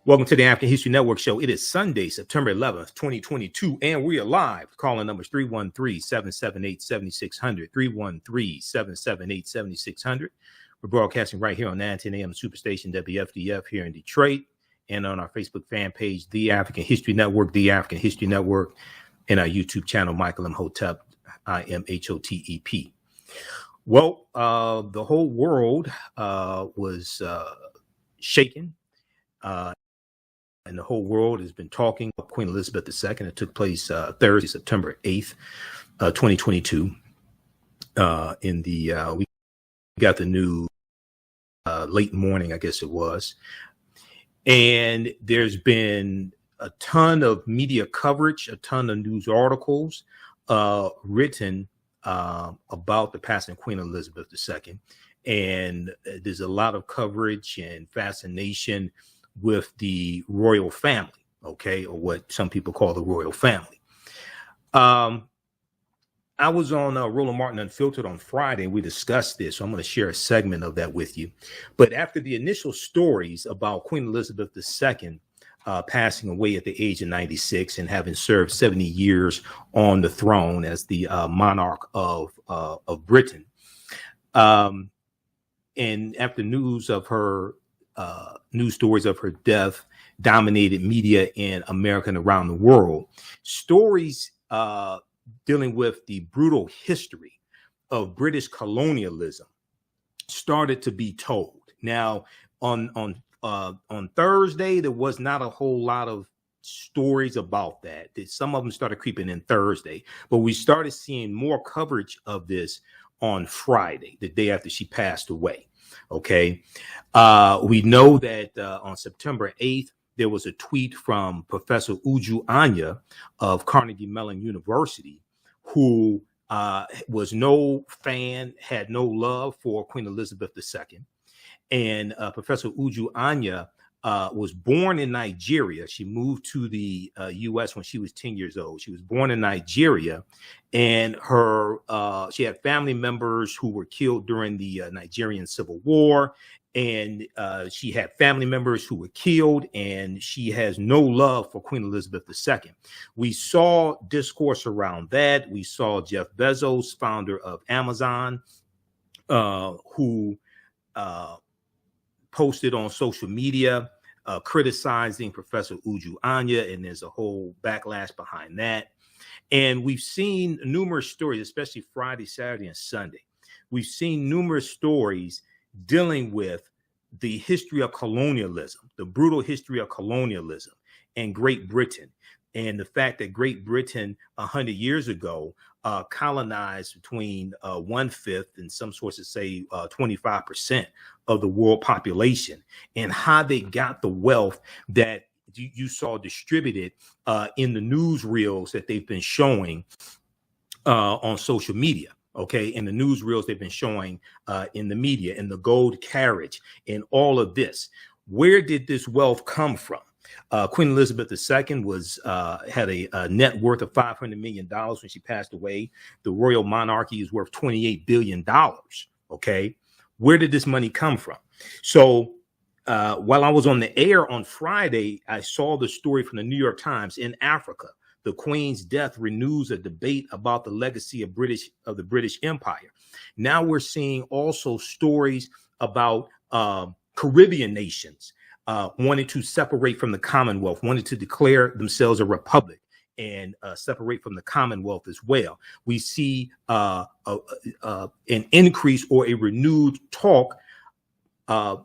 Welcome to the African History Network show. It is Sunday, September 11th, 2022, and we are live. Calling numbers 313-778-7600, 313-778-7600. We're broadcasting right here on 910 AM Superstation WFDF here in Detroit, and on our Facebook fan page, The African History Network, The African History Network, and our YouTube channel, Michael Imhotep, Imhotep. Well, the whole world was shaken. And the whole world has been talking about Queen Elizabeth II. It took place Thursday, September 8th, 2022. We got the news late morning, I guess it was. And there's been a ton of media coverage, a ton of news articles written about the passing of Queen Elizabeth II. And there's a lot of coverage and fascination with the royal family, okay, or what some people call the royal family. I was on Roland Martin Unfiltered on Friday, and we discussed this, so I'm going to share a segment of that with you. But after the initial stories about Queen Elizabeth II passing away at the age of 96 and having served 70 years on the throne as the monarch of Britain, and after news stories of her death dominated media in America and around the world, stories dealing with the brutal history of British colonialism started to be told. Now, on Thursday, there was not a whole lot of stories about that. Some of them started creeping in Thursday, but we started seeing more coverage of this on Friday, the day after she passed away. Okay. We know that on September 8th, there was a tweet from Professor Uju Anya of Carnegie Mellon University, who was no fan, had no love for Queen Elizabeth II. And Professor Uju Anya was born in Nigeria. She moved to the U.S. when she was 10 years old. She was born in Nigeria, and she had family members who were killed during the Nigerian Civil War, and she had family members who were killed, and she has no love for Queen Elizabeth II. We saw discourse around that. We saw Jeff Bezos, founder of Amazon, who posted on social media criticizing Professor Uju Anya, and there's a whole backlash behind that. And we've seen numerous stories, especially Friday, Saturday, and Sunday. We've seen numerous stories dealing with the history of colonialism, the brutal history of colonialism in Great Britain, and the fact that Great Britain 100 years ago colonized between 1/5 and some sources say 25% of the world population, and how they got the wealth that you saw distributed in the newsreels that they've been showing on social media. Okay, in the newsreels they've been showing in the media, and the gold carriage, and all of this. Where did this wealth come from? Queen Elizabeth II had a net worth of $500 million when she passed away. The royal monarchy is worth $28 billion. Okay, where did this money come from? So while I was on the air on Friday, I saw the story from the New York Times. In Africa, the Queen's death renews a debate about the legacy of the British Empire. Now we're seeing also stories about Caribbean nations wanted to separate from the Commonwealth, wanted to declare themselves a republic and separate from the Commonwealth as well. We see an increase or a renewed talk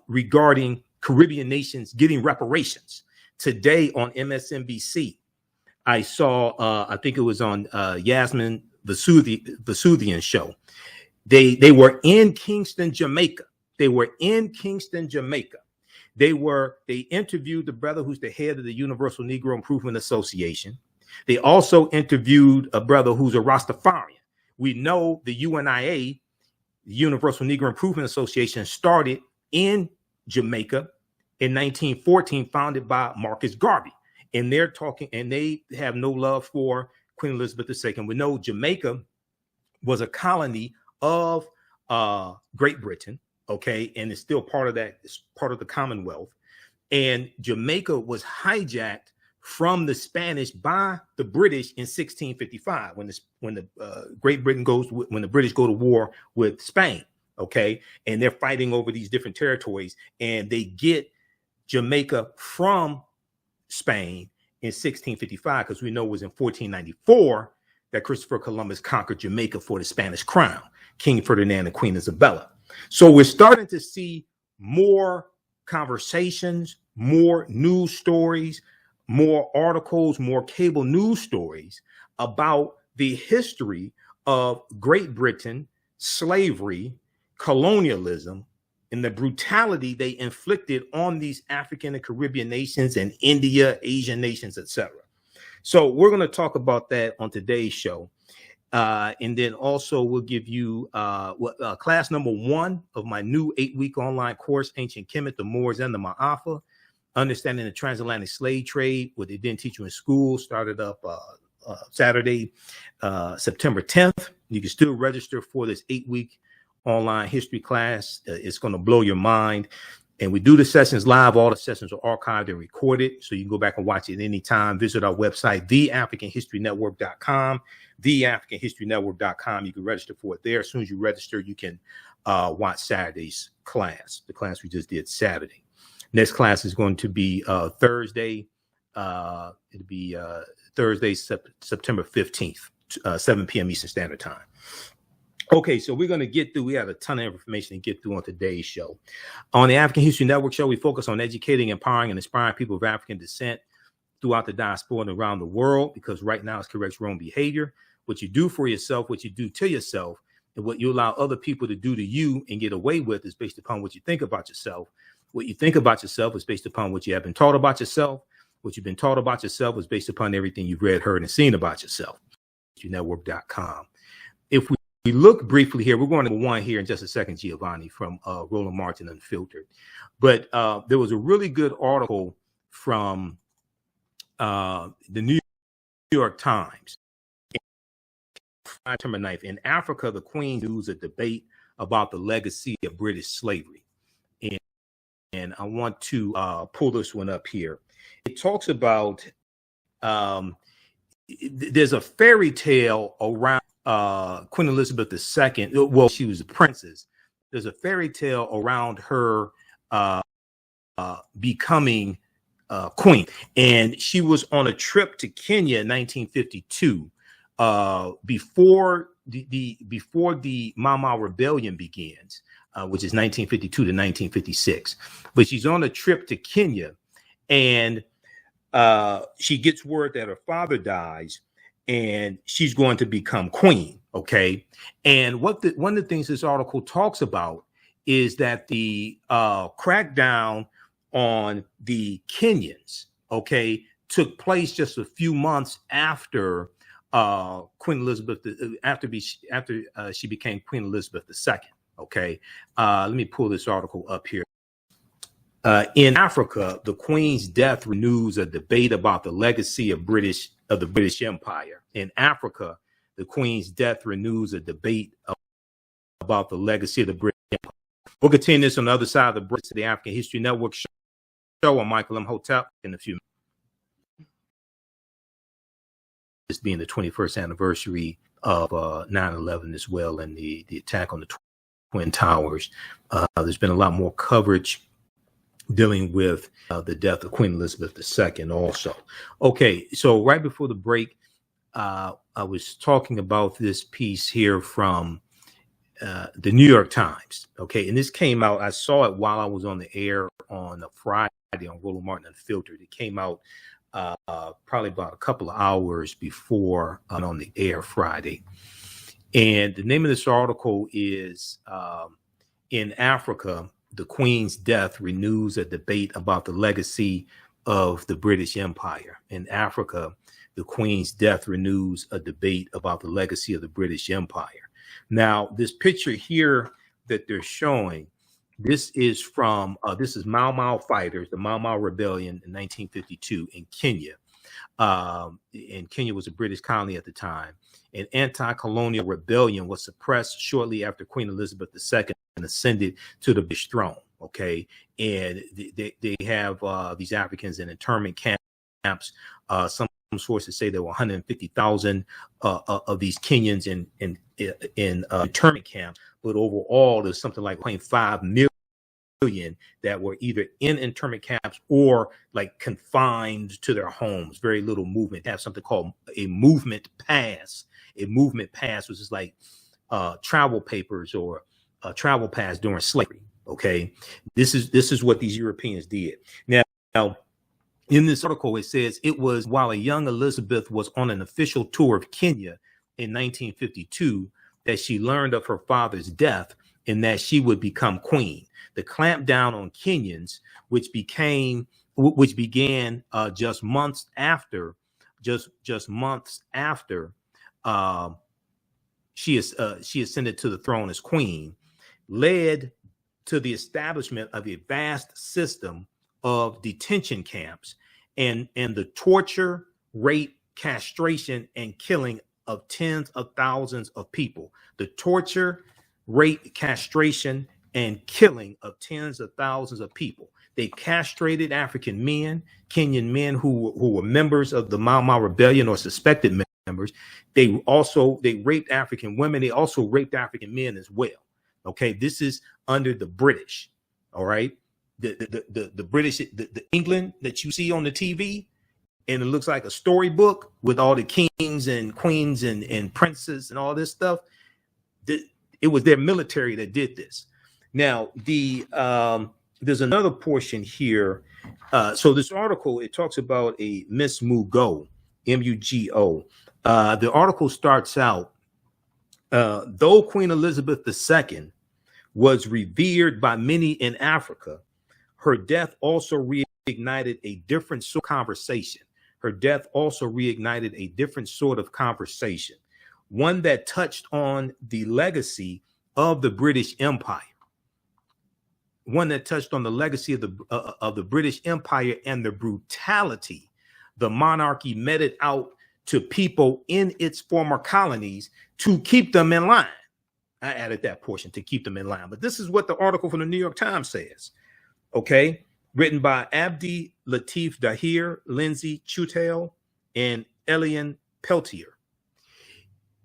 regarding Caribbean nations getting reparations. Today on MSNBC, I saw, I think it was on Yasmin Vesuvian show. They were in Kingston, Jamaica. They interviewed the brother who's the head of the Universal Negro Improvement Association. They also interviewed a brother who's a Rastafarian. We know the UNIA, the Universal Negro Improvement Association, started in Jamaica in 1914, founded by Marcus Garvey. And they're talking, and they have no love for Queen Elizabeth II. We know Jamaica was a colony of Great Britain. Okay, and it's still part of that. It's part of the Commonwealth. And Jamaica was hijacked from the Spanish by the British in 1655 when the when the British go to war with Spain. Okay, and they're fighting over these different territories, and they get Jamaica from Spain in 1655, because we know it was in 1494 that Christopher Columbus conquered Jamaica for the Spanish crown, King Ferdinand and Queen Isabella. So we're starting to see more conversations, more news stories, more articles, more cable news stories about the history of Great Britain, slavery, colonialism, and the brutality they inflicted on these African and Caribbean nations and India, Asian nations, etc. So we're going to talk about that on today's show. And then also we'll give you class number 1 of my new 8-week online course, Ancient Kemet, the Moors and the Ma'afa, Understanding the Transatlantic Slave Trade, what they didn't teach you in school, started up Saturday, September 10th. You can still register for this 8-week online history class. It's going to blow your mind. And we do the sessions live. All the sessions are archived and recorded, so you can go back and watch it anytime. Visit our website, TheAfricanHistoryNetwork.com, TheAfricanHistoryNetwork.com. You can register for it there. As soon as you register, you can watch Saturday's class, the class we just did Saturday. Next class is going to be Thursday. It'll be Thursday, September 15th, 7 p.m. Eastern Standard Time. Okay, so we're going to get through. We have a ton of information to get through on today's show. On the African History Network show, we focus on educating, empowering, and inspiring people of African descent throughout the diaspora and around the world, because right now it's correct your own behavior. What you do for yourself, what you do to yourself, and what you allow other people to do to you and get away with is based upon what you think about yourself. What you think about yourself is based upon what you have been taught about yourself. What you've been taught about yourself is based upon everything you've read, heard, and seen about yourself. Network.com. If we look briefly here, we're going to one here in just a second, Giovanni, from Roland Martin Unfiltered. But there was a really good article from the New York Times. September 9th. In Africa, the Queen leads a debate about the legacy of British slavery. And I want to pull this one up here. It talks about there's a fairy tale around Queen Elizabeth II. Well, she was a princess. There's a fairy tale around her becoming queen, and she was on a trip to Kenya in 1952, before the Mau Mau Rebellion begins, which is 1952 to 1956. But she's on a trip to Kenya, and she gets word that her father dies, and she's going to become queen. Okay. And one of the things this article talks about is that the crackdown on the Kenyans, okay, took place just a few months after Queen Elizabeth, after she became Queen Elizabeth II. Okay. Let me pull this article up here. In Africa, the Queen's death renews a debate about the legacy of the British Empire. In Africa, the Queen's death renews a debate about the legacy of the British Empire. We'll continue this on the other side of the break to the African History Network show. I'm Michael Imhotep in a few minutes. This being the 21st anniversary of 9/11 as well, and the attack on the Twin Towers. There's been a lot more coverage dealing with the death of Queen Elizabeth II also. Okay, so right before the break, I was talking about this piece here from the New York Times. Okay, and this came out, I saw it while I was on the air on a Friday on Roland Martin Unfiltered. It came out probably about a couple of hours before on the air Friday. And the name of this article is In Africa, the Queen's death renews a debate about the legacy of the British Empire. In Africa, the Queen's death renews a debate about the legacy of the British Empire. Now, this picture here that they're showing, this is from, this is Mau Mau fighters, the Mau Mau Rebellion in 1952 in Kenya. And Kenya was a British colony at the time. An anti-colonial rebellion was suppressed shortly after Queen Elizabeth II ascended to the British throne. Okay, and they have these Africans in internment camps. Some sources say there were 150,000 of these Kenyans in internment camps, but overall there's something like 0.5 million that were either in internment camps or like confined to their homes. Very little movement. They have something called a movement pass. A movement pass, which is like travel papers or a travel pass during slavery. Okay, this is what these Europeans did. Now, in this article, it says it was while a young Elizabeth was on an official tour of Kenya in 1952 that she learned of her father's death and that she would become queen. The clampdown on Kenyans, which began just months after she ascended to the throne as queen, led to the establishment of a vast system of detention camps and the torture, rape, castration, and killing of tens of thousands of people. The torture, rape, castration, and killing of tens of thousands of people. They castrated African men, Kenyan men who were members of the Mau Mau Rebellion or suspected members. They raped African women. They also raped African men as well. Okay, this is under the British. All right, the British, the England that you see on the TV, and it looks like a storybook with all the kings and queens and princes and all this stuff. It was their military that did this. Now, there's another portion here. So this article, it talks about a Miss Mugo, M-U-G-O. The article starts out, though Queen Elizabeth II was revered by many in Africa, her death also reignited a different sort of conversation. Her death also reignited a different sort of conversation, one that touched on the legacy of the British Empire. One that touched on the legacy of the British Empire and the brutality the monarchy meted out to people in its former colonies to keep them in line. I added that portion, to keep them in line. But this is what the article from the New York Times says. Okay, written by Abdi Latif Dahir, Lindsay Chutel, and Elian Peltier.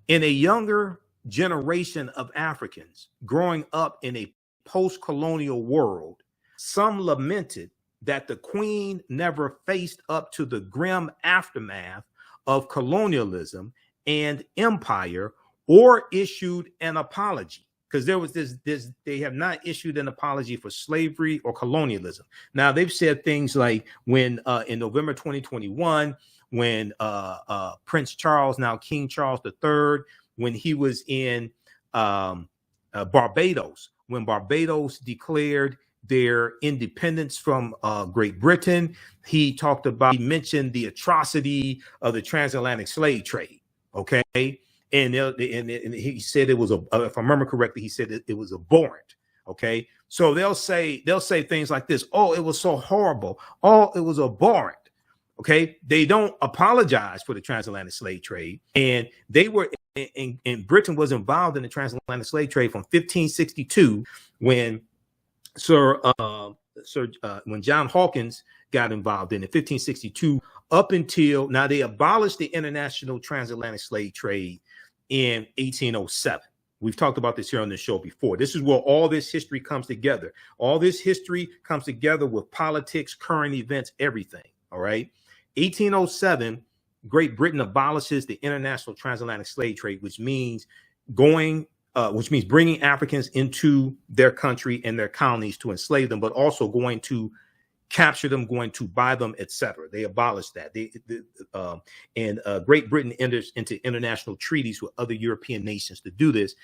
In a younger generation of Africans growing up in a post-colonial world, some lamented that the Queen never faced up to the grim aftermath of colonialism and empire or issued an apology, because there was this they have not issued an apology for slavery or colonialism. Now, they've said things like when in November 2021, when Prince Charles, now King Charles III, when he was in Barbados, when Barbados declared their independence from Great Britain, he mentioned the atrocity of the transatlantic slave trade. Okay. And he said it was if I remember correctly, he said it was abhorrent. Okay. So they'll say things like this. Oh, it was so horrible. Oh, it was abhorrent. Okay. They don't apologize for the transatlantic slave trade. And they were in Britain was involved in the transatlantic slave trade from 1562 when when John Hawkins got involved in 1562 up until now. They abolished the international transatlantic slave trade in 1807. We've talked about this here on the show before. This is where all this history comes together. All this history comes together with politics, current events, everything. All right. 1807, Great Britain abolishes the international transatlantic slave trade, which means bringing Africans into their country and their colonies to enslave them, but also going to capture them, going to buy them, etc. They abolished that. Great Britain enters into international treaties with other European nations to do this.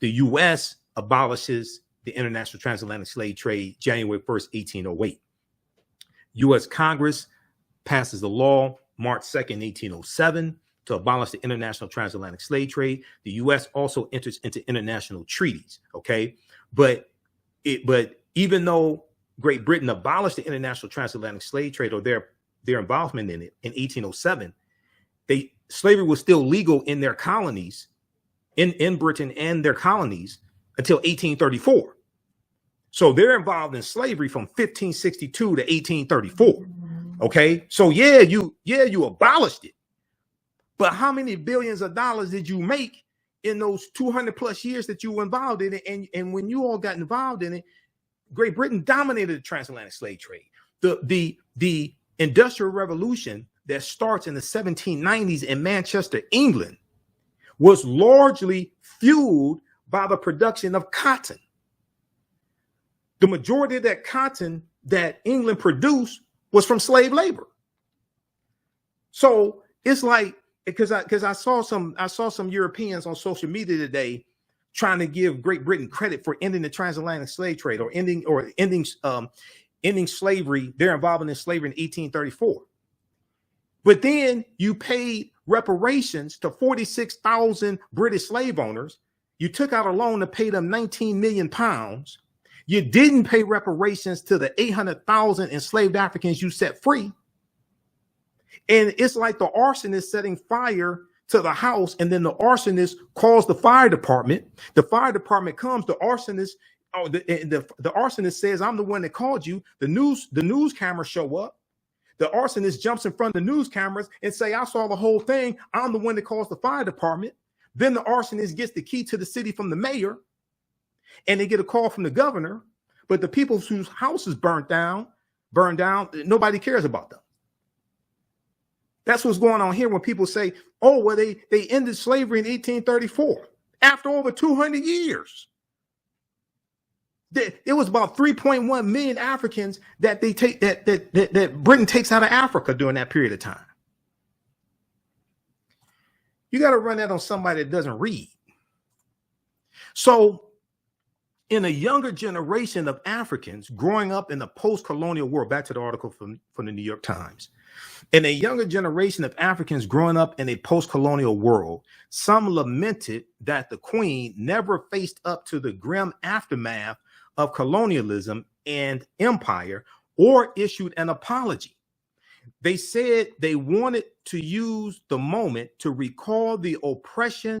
The U.S. abolishes the international transatlantic slave trade January 1st, 1808. U.S. Congress passes the law March 2nd, 1807 to abolish the international transatlantic slave trade. The U.S. also enters into international treaties. Okay, but even though Great Britain abolished the international transatlantic slave trade or their involvement in it in 1807, slavery was still legal in their colonies, in Britain and their colonies until 1834. So they're involved in slavery from 1562 to 1834. Okay, so yeah, you abolished it, but how many billions of dollars did you make in those 200 plus years that you were involved in it? And when you all got involved in it, Great Britain dominated the transatlantic slave trade. The Industrial Revolution that starts in the 1790s in Manchester, England, was largely fueled by the production of cotton. The majority of that cotton that England produced was from slave labor. So it's like, because I saw some Europeans on social media today trying to give Great Britain credit for ending the transatlantic slave trade or ending slavery, their involvement in slavery in 1834. But then you paid reparations to 46,000 British slave owners. You took out a loan to pay them 19 million pounds. You didn't pay reparations to the 800,000 enslaved Africans you set free. And it's like the arsonist setting fire to the house, and then the arsonist calls the fire department. The fire department comes, the arsonist says, "I'm the one that called you." The news cameras show up. The arsonist jumps in front of the news cameras and say, "I saw the whole thing. I'm the one that calls the fire department." Then the arsonist gets the key to the city from the mayor, and they get a call from the governor. But the people whose house is burned down, nobody cares about them. That's what's going on here when people say, "Oh, well, they ended slavery in 1834 after over 200 years." It was about 3.1 million Africans that that Britain takes out of Africa during that period of time. You got to run that on somebody that doesn't read. So in a younger generation of Africans growing up in the post-colonial world, back to the article from the New York Times, in a younger generation of Africans growing up in a post-colonial world, some lamented that the Queen never faced up to the grim aftermath of colonialism and empire or issued an apology. They said they wanted to use the moment to recall the oppression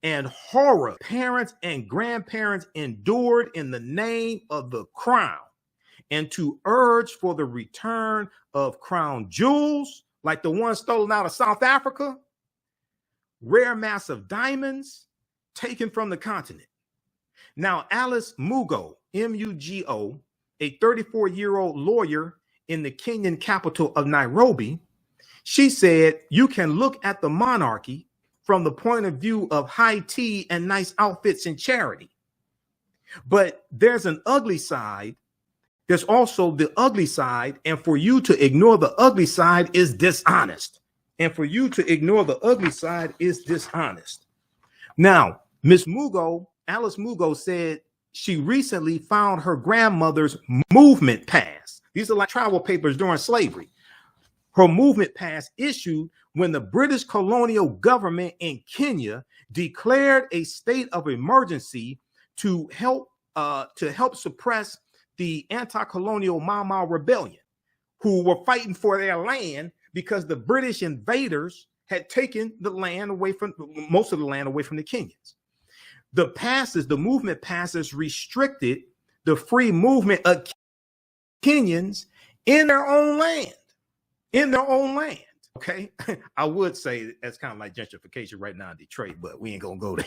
and horror parents and grandparents endured in the name of the crown, and to urge for the return of crown jewels like the ones stolen out of South Africa, rare massive diamonds taken from the continent. Now, Alice Mugo, M-U-G-O, a 34-year-old lawyer in the Kenyan capital of Nairobi, she said, "You can look at the monarchy from the point of view of high tea and nice outfits and charity. But there's an ugly side. There's also the ugly side. And for you to ignore the ugly side is dishonest. And for you to ignore the ugly side is dishonest." Now, Miss Mugo, Alice Mugo, said she recently found her grandmother's movement pass. These are like travel papers during slavery. Her movement pass issued when the British colonial government in Kenya declared a state of emergency to help suppress the anti-colonial Mau Mau rebellion, who were fighting for their land because the British invaders had taken the land away from most of the land away from the Kenyans. The movement passes restricted the free movement of Kenyans in their own land. Okay. I would say that's kind of like gentrification right now in Detroit, but we ain't gonna go there.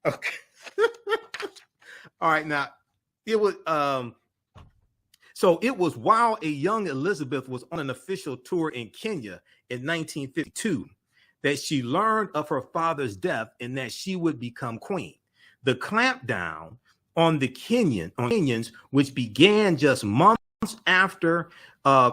Okay. All right. Now it was so it was while a young Elizabeth was on an official tour in Kenya in 1952 that she learned of her father's death and that she would become queen. The clampdown on the Kenyans, which began just months after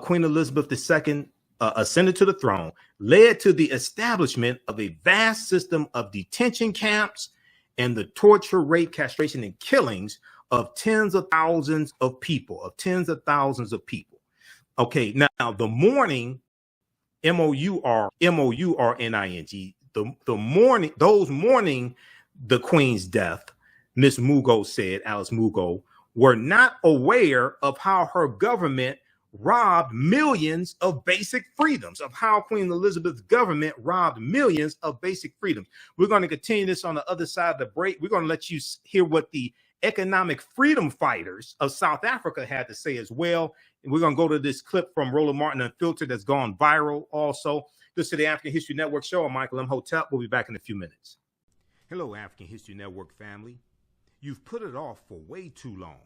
Queen Elizabeth II ascended to the throne, led to the establishment of a vast system of detention camps and the torture, rape, castration, and killings of tens of thousands of people, Okay, now the mourning, M-O-U-R-N-I-N-G, the mourning, those mourning the Queen's death, Miss Mugo said, Alice Mugo, were not aware of how her government robbed millions of basic freedoms, of how Queen Elizabeth's government robbed millions of basic freedoms. We're going to continue this on the other side of the break. We're going to let you hear what the economic freedom fighters of South Africa had to say as well. And we're going to go to this clip from Roland Martin Unfiltered that's gone viral also. This is the African History Network show. I'm Michael Imhotep. We'll be back in a few minutes. Hello, African History Network family. You've put it off for way too long.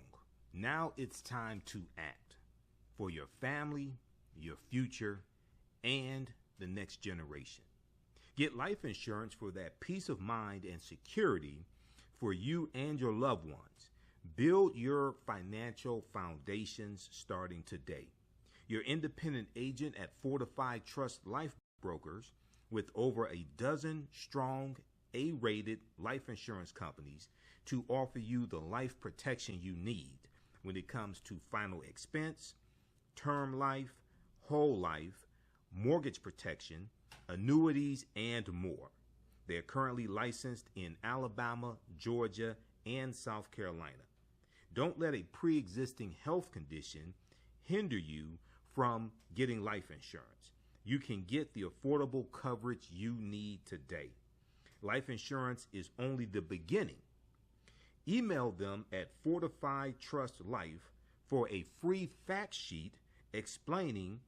Now it's time to act for your family, your future, and the next generation. Get life insurance for that peace of mind and security for you and your loved ones. Build your financial foundations starting today. Your independent agent at Fortified Trust Life Brokers, with over a dozen strong A-rated life insurance companies to offer you the life protection you need when it comes to final expense, term life, whole life, mortgage protection, annuities, and more. They're currently licensed in Alabama, Georgia, and South Carolina. Don't let a pre-existing health condition hinder you from getting life insurance. You can get the affordable coverage you need today. Life insurance is only the beginning. Email them at Fortified Trust Life for a free fact sheet explaining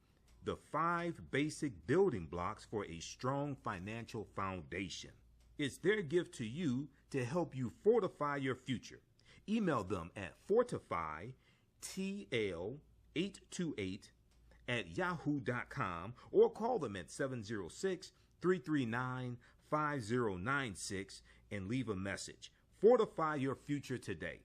the 5 basic building blocks for a strong financial foundation. It's their gift to you to help you fortify your future. Email them at fortifytl828@yahoo.com or call them at 706-339-5096 and leave a message. Fortify your future today.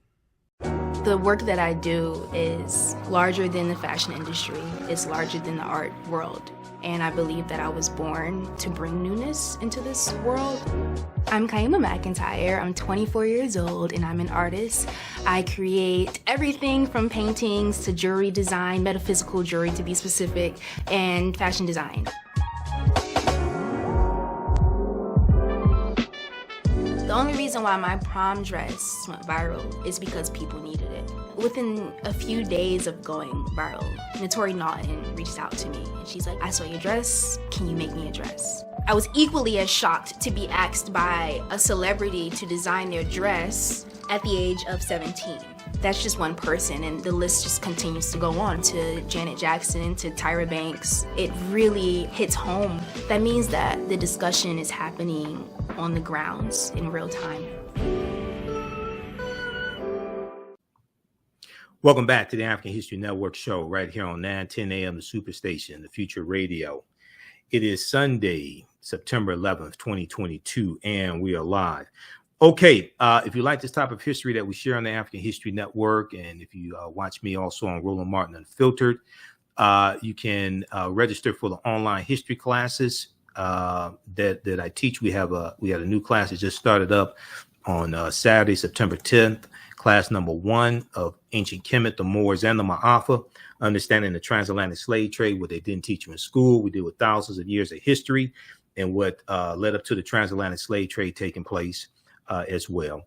The work that I do is larger than the fashion industry. It's larger than the art world. And I believe that I was born to bring newness into this world. I'm Kaima McIntyre. I'm 24 years old and I'm an artist. I create everything from paintings to jewelry design, metaphysical jewelry to be specific, and fashion design. The only reason why my prom dress went viral is because people needed it. Within a few days of going viral, Notori Naughton reached out to me and she's like, I saw your dress, can you make me a dress? I was equally as shocked to be asked by a celebrity to design their dress at the age of 17. That's just one person, and the list just continues to go on, to Janet Jackson, to Tyra Banks. It really hits home. That means that the discussion is happening on the grounds in real time. Welcome back to the African History Network show right here on 910 a.m. the Superstation, the Future Radio. It is Sunday, September 11th, 2022, and we are live. Okay, if you like this type of history that we share on the African History Network, and if you watch me also on Roland Martin Unfiltered, you can register for the online history classes that I teach. We had a new class that just started up on Saturday, September 10th, class number 1 of Ancient Kemet, the Moors, and the Ma'afa, understanding the transatlantic slave trade, what they didn't teach you in school. We deal with thousands of years of history and what led up to the transatlantic slave trade taking place as well.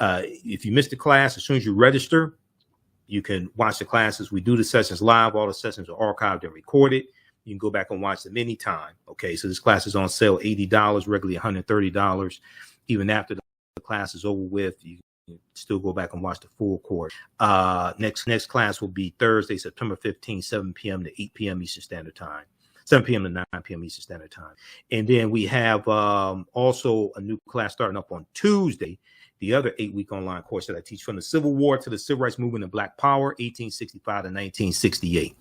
If you missed the class, as soon as you register, you can watch the classes. We do the sessions live. All the sessions are archived and recorded. You can go back and watch them anytime. Okay, so this class is on sale, $80, regularly $130. Even after the class is over with, you can still go back and watch the full course. Next class will be Thursday, September 15th, 7 p.m. to 8 p.m. Eastern Standard Time. 7 p.m. to 9 p.m. Eastern Standard Time. And then we have also a new class starting up on Tuesday, the other 8-week online course that I teach, from the Civil War to the Civil Rights Movement and Black Power, 1865 to 1968.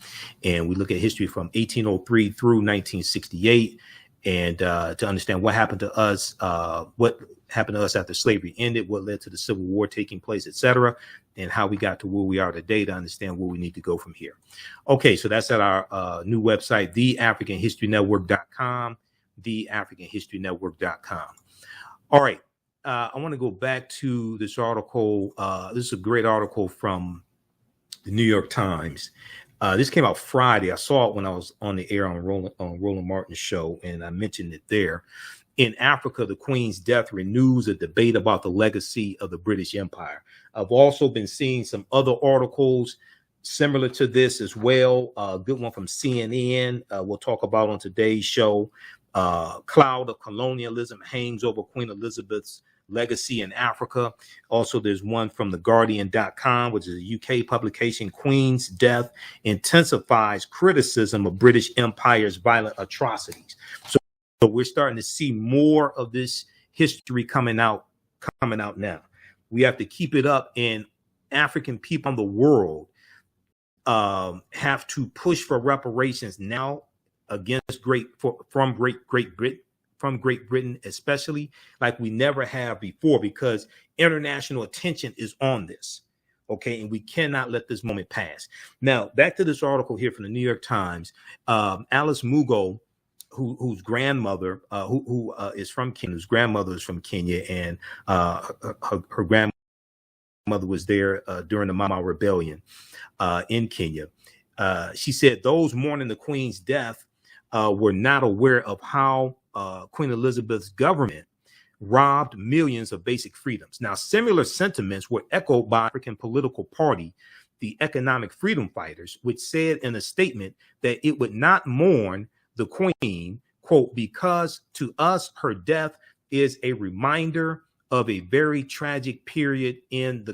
And we look at history from 1803 through 1968, and to understand what happened to us, after slavery ended, what led to the Civil War taking place, etc., and how we got to where we are today, to understand where we need to go from here. Okay, so that's at our new website, TheAfricanHistoryNetwork.com, TheAfricanHistoryNetwork.com. All right, I want to go back to this article. This is a great article from the New York Times. This came out Friday. I saw it when I was on the air on Roland Martin's show, and I mentioned it there. In Africa, the Queen's death renews a debate about the legacy of the British Empire. I've also been seeing some other articles similar to this as well. A good one from CNN. We'll talk about on today's show. Cloud of Colonialism hangs over Queen Elizabeth's legacy in Africa. Also, there's one from TheGuardian.com, which is a UK publication. Queen's death intensifies criticism of British Empire's violent atrocities. So we're starting to see more of this history coming out now. We have to keep it up, and African people in the world have to push for reparations now against Great Britain, especially like we never have before, because international attention is on this. Okay, and we cannot let this moment pass. Now, back to this article here from the New York Times. Alice Mugo, whose grandmother, who is from Kenya, whose grandmother is from Kenya, and her grandmother was there during the Mama Rebellion in Kenya. She said those mourning the Queen's death were not aware of how Queen Elizabeth's government robbed millions of basic freedoms. Now, similar sentiments were echoed by African political party, the Economic Freedom Fighters, which said in a statement that it would not mourn the Queen, quote, because to us her death is a reminder of a very tragic period in the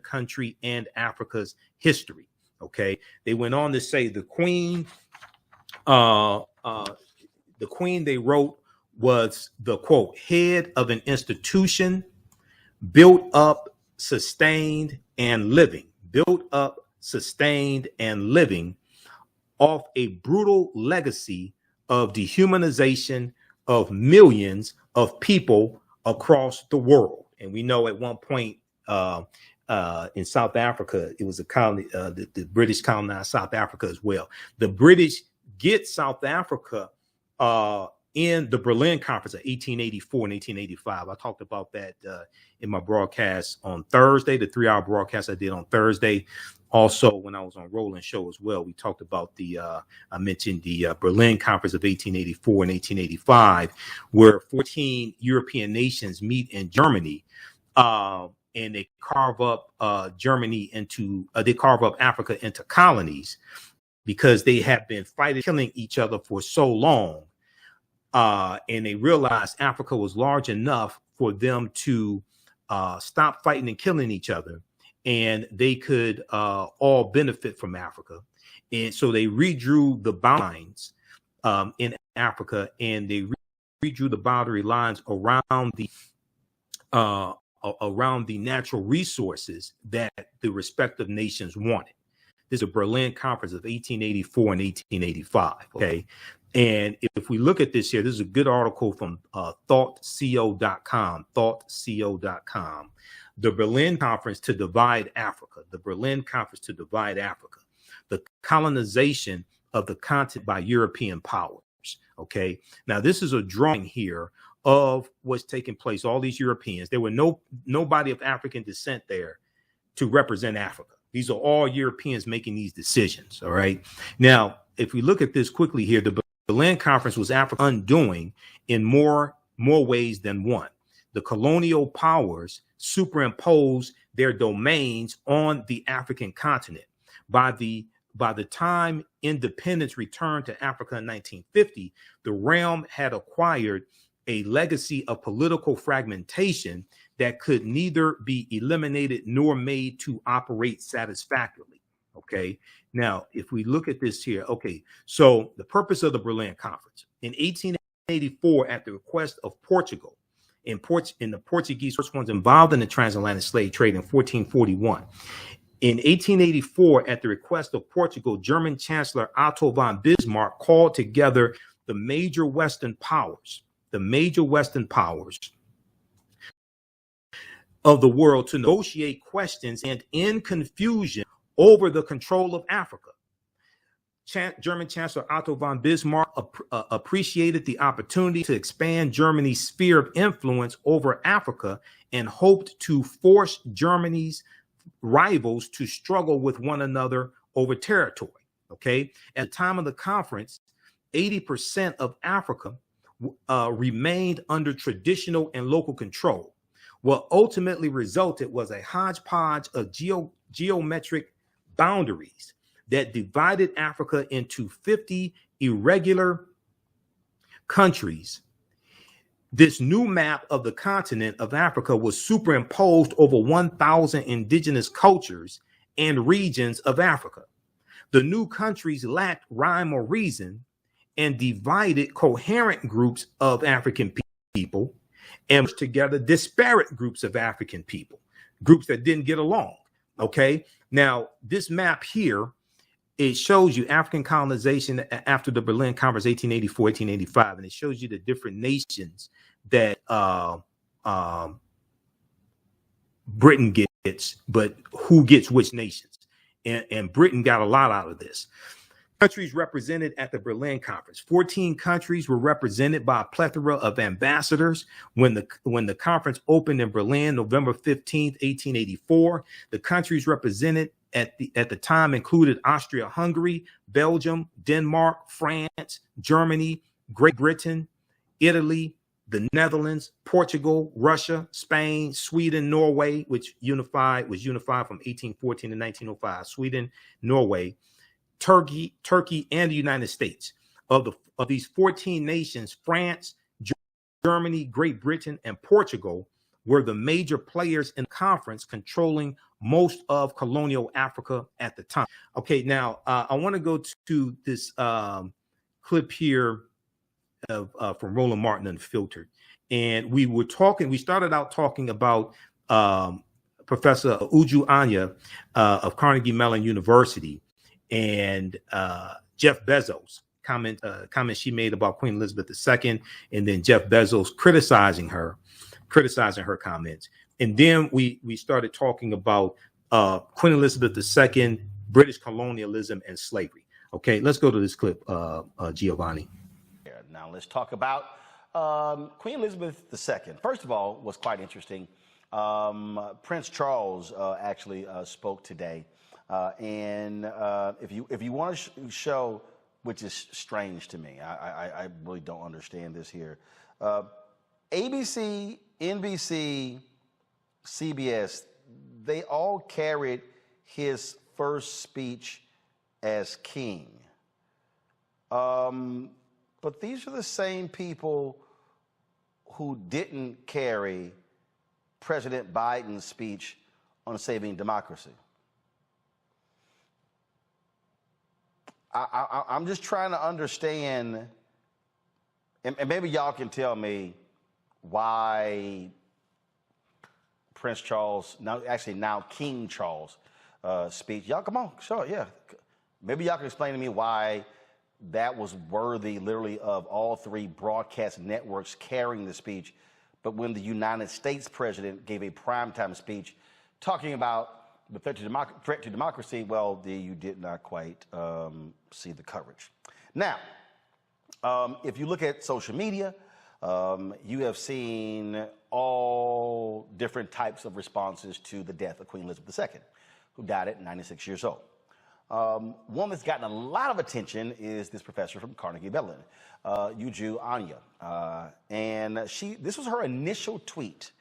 country and Africa's history. Okay, they went on to say the Queen they wrote was the, quote, head of an institution built up, sustained, and living off a brutal legacy of dehumanization of millions of people across the world. And we know at one point in South Africa, it was a colony, the British colonized South Africa as well. The British get South Africa in the Berlin Conference of 1884 and 1885. I talked about that in my broadcast on Thursday, the 3-hour broadcast I did on Thursday. Also, when I was on Roland Show as well, we talked about I mentioned the Berlin Conference of 1884 and 1885, where 14 European nations meet in Germany, and they carve up they carve up Africa into colonies because they have been fighting, killing each other for so long. And they realized Africa was large enough for them to stop fighting and killing each other, and they could all benefit from Africa. And so they redrew the boundaries in Africa, and they redrew the boundary lines around the natural resources that the respective nations wanted. This is a Berlin Conference of 1884 and 1885. Okay. And if we look at this here, this is a good article from thoughtco.com, thoughtco.com. The Berlin Conference to Divide Africa, the Berlin Conference to Divide Africa, the colonization of the continent by European powers. Okay. Now, this is a drawing here of what's taking place. All these Europeans, there were nobody of African descent there to represent Africa. These are all Europeans making these decisions. All right. Now, if we look at this quickly here, the Berlin Conference was Africa's undoing in more ways than one. The colonial powers superimposed their domains on the African continent. By the time independence returned to Africa in 1950, the realm had acquired a legacy of political fragmentation that could neither be eliminated nor made to operate satisfactorily. Okay. Now, if we look at this here, okay, so the purpose of the Berlin Conference in 1884, at the request of Portugal, in the Portuguese first ones involved in the transatlantic slave trade in 1441. In 1884, at the request of Portugal, German Chancellor Otto von Bismarck called together the major Western powers of the world to negotiate questions and end confusion over the control of Africa. German Chancellor Otto von Bismarck appreciated the opportunity to expand Germany's sphere of influence over Africa and hoped to force Germany's rivals to struggle with one another over territory. Okay. At the time of the conference, 80% of Africa remained under traditional and local control. What ultimately resulted was a hodgepodge of geometric boundaries that divided Africa into 50 irregular countries, this new map of the continent of Africa was superimposed over 1,000 indigenous cultures and regions of Africa. The new countries lacked rhyme or reason and divided coherent groups of African people and pushed together disparate groups of African people, groups that didn't get along. Okay. Now, this map here, it shows you African colonization after the Berlin Conference, 1884, 1885, and it shows you the different nations that Britain gets, but who gets which nations. And Britain got a lot out of this. Countries represented at the Berlin Conference. 14 countries were represented by a plethora of ambassadors. When the conference opened in Berlin, November 15th, 1884, the countries represented at the time included Austria-Hungary, Belgium, Denmark, France, Germany, Great Britain, Italy, the Netherlands, Portugal, Russia, Spain, Sweden, Norway, which was unified from 1814 to 1905. Sweden, Norway, Turkey, and the United States. Of these 14 nations, France, Germany, Great Britain, and Portugal were the major players in the conference, controlling most of colonial Africa at the time. Okay, now I want to go to this clip here from Roland Martin Unfiltered. And we started out talking about Professor Uju Anya of Carnegie Mellon University and Jeff Bezos comment she made about Queen Elizabeth II, and then Jeff Bezos criticizing her comments. And then we started talking about Queen Elizabeth II, British colonialism, and slavery. Okay, let's go to this clip, Giovanni. Now let's talk about Queen Elizabeth II. First of all, what's quite interesting, Prince Charles actually spoke today. And if you want to show, which is strange to me, I really don't understand this here. ABC, NBC, CBS, they all carried his first speech as king. But these are the same people who didn't carry President Biden's speech on saving democracy. I'm just trying to understand, and maybe y'all can tell me why Prince Charles, now King Charles speech. Y'all come on, sure, yeah. Maybe y'all can explain to me why that was worthy literally of all three broadcast networks carrying the speech. But when the United States president gave a primetime speech talking about the threat to democracy, well, you did not quite see the coverage. Now, if you look at social media, you have seen all different types of responses to the death of Queen Elizabeth II, who died at 96 years old. One that's gotten a lot of attention is this professor from Carnegie Mellon, Uju Anya. And this was her initial tweet.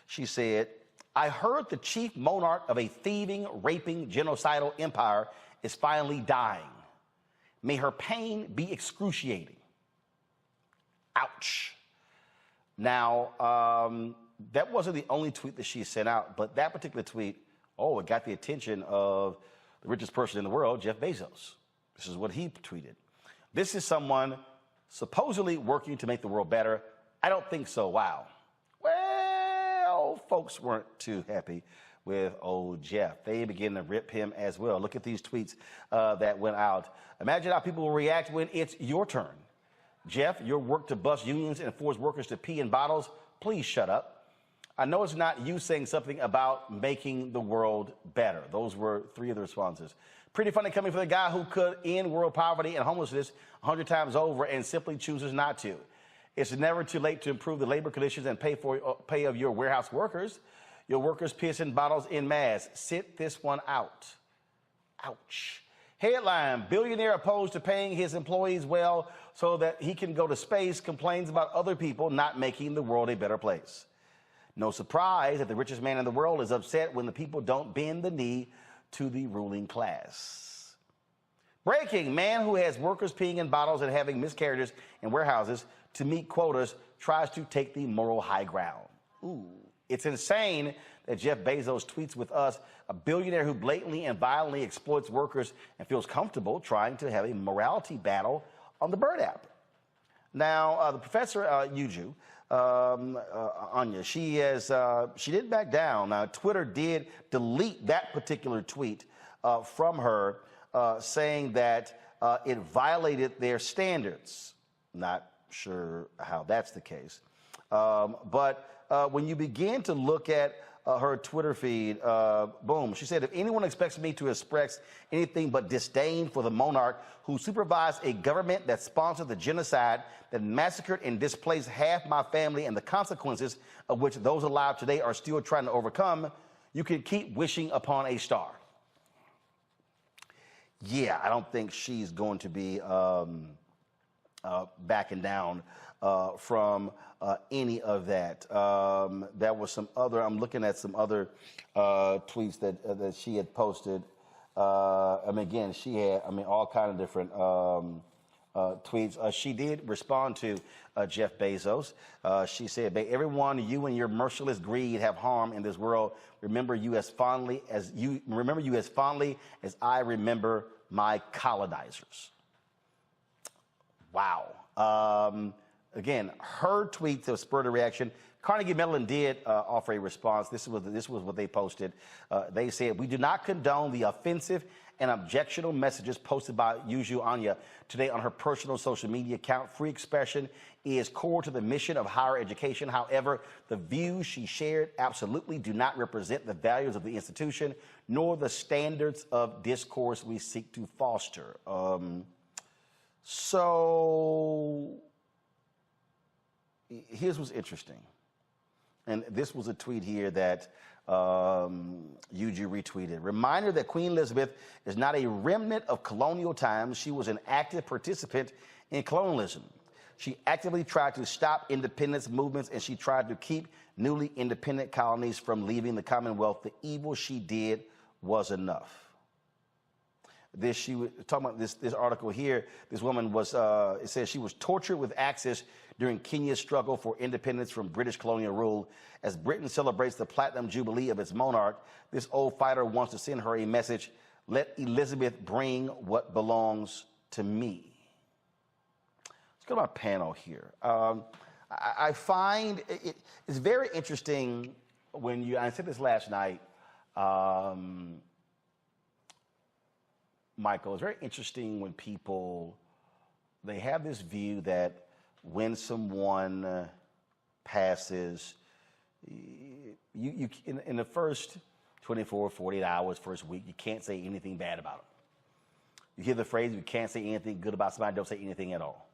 She said, "I heard the chief monarch of a thieving, raping, genocidal empire is finally dying. May her pain be excruciating." Ouch. Now, that wasn't the only tweet that she sent out, but that particular tweet, it got the attention of the richest person in the world, Jeff Bezos. This is what he tweeted. "This is someone supposedly working to make the world better. I don't think so. Wow." Well, folks weren't too happy with old Jeff. They began to rip him as well. Look at these tweets that went out. "Imagine how people will react when it's your turn. Jeff, your work to bust unions and force workers to pee in bottles, please shut up. I know it's not you saying something about making the world better." Those were three of the responses. "Pretty funny coming from the guy who could end world poverty and homelessness 100 times over and simply chooses not to. It's never too late to improve the labor conditions and pay of your warehouse workers. Your workers piss in bottles en masse. Sit this one out." Ouch. Headline: "Billionaire opposed to paying his employees well so that he can go to space complains about other people not making the world a better place. No surprise that the richest man in the world is upset when the people don't bend the knee to the ruling class. Breaking: man who has workers peeing in bottles and having miscarriages in warehouses to meet quotas tries to take the moral high ground. Ooh, it's insane that Jeff Bezos tweets with us, a billionaire who blatantly and violently exploits workers and feels comfortable trying to have a morality battle on the Bird app. Now, the professor, Uju Anya, she didn't back down. Now, Twitter did delete that particular tweet from her, saying that it violated their standards. Not sure how that's the case. But when you begin to look at her Twitter feed, boom, she said, if anyone expects me to express anything but disdain for the monarch who supervised a government that sponsored the genocide that massacred and displaced half my family and the consequences of which those alive today are still trying to overcome, you can keep wishing upon a star. Yeah, I don't think she's going to be backing down from any of that. There was some other, I'm looking at some other tweets that she had posted. Again, she had, all kind of different tweets. She did respond to Jeff Bezos. She said, "May everyone you and your merciless greed have harm in this world. Remember you as fondly as I remember my colonizers." Wow. Again, her tweet that spurred a reaction. Carnegie Mellon did offer a response. This was what they posted. They said, "We do not condone the offensive and objectionable messages posted by Uju Anya today on her personal social media account. Free expression is core to the mission of higher education. However, the views she shared absolutely do not represent the values of the institution, nor the standards of discourse we seek to foster." So here's what's interesting. And this was a tweet here that Uju retweeted. "Reminder that Queen Elizabeth is not a remnant of colonial times. She was an active participant in colonialism. She actively tried to stop independence movements, and she tried to keep newly independent colonies from leaving the Commonwealth. The evil she did was enough." She was talking about this article here. This woman was, it says she was tortured with axes during Kenya's struggle for independence from British colonial rule. As Britain celebrates the platinum jubilee of its monarch, this old fighter wants to send her a message: let Elizabeth bring what belongs to me. Let's go to my panel here. I find it's very interesting when I said this last night, Michael, it's very interesting when people, they have this view that when someone passes, you in the first 24, 48 hours, first week, you can't say anything bad about them. You hear the phrase, you can't say anything good about somebody, don't say anything at all.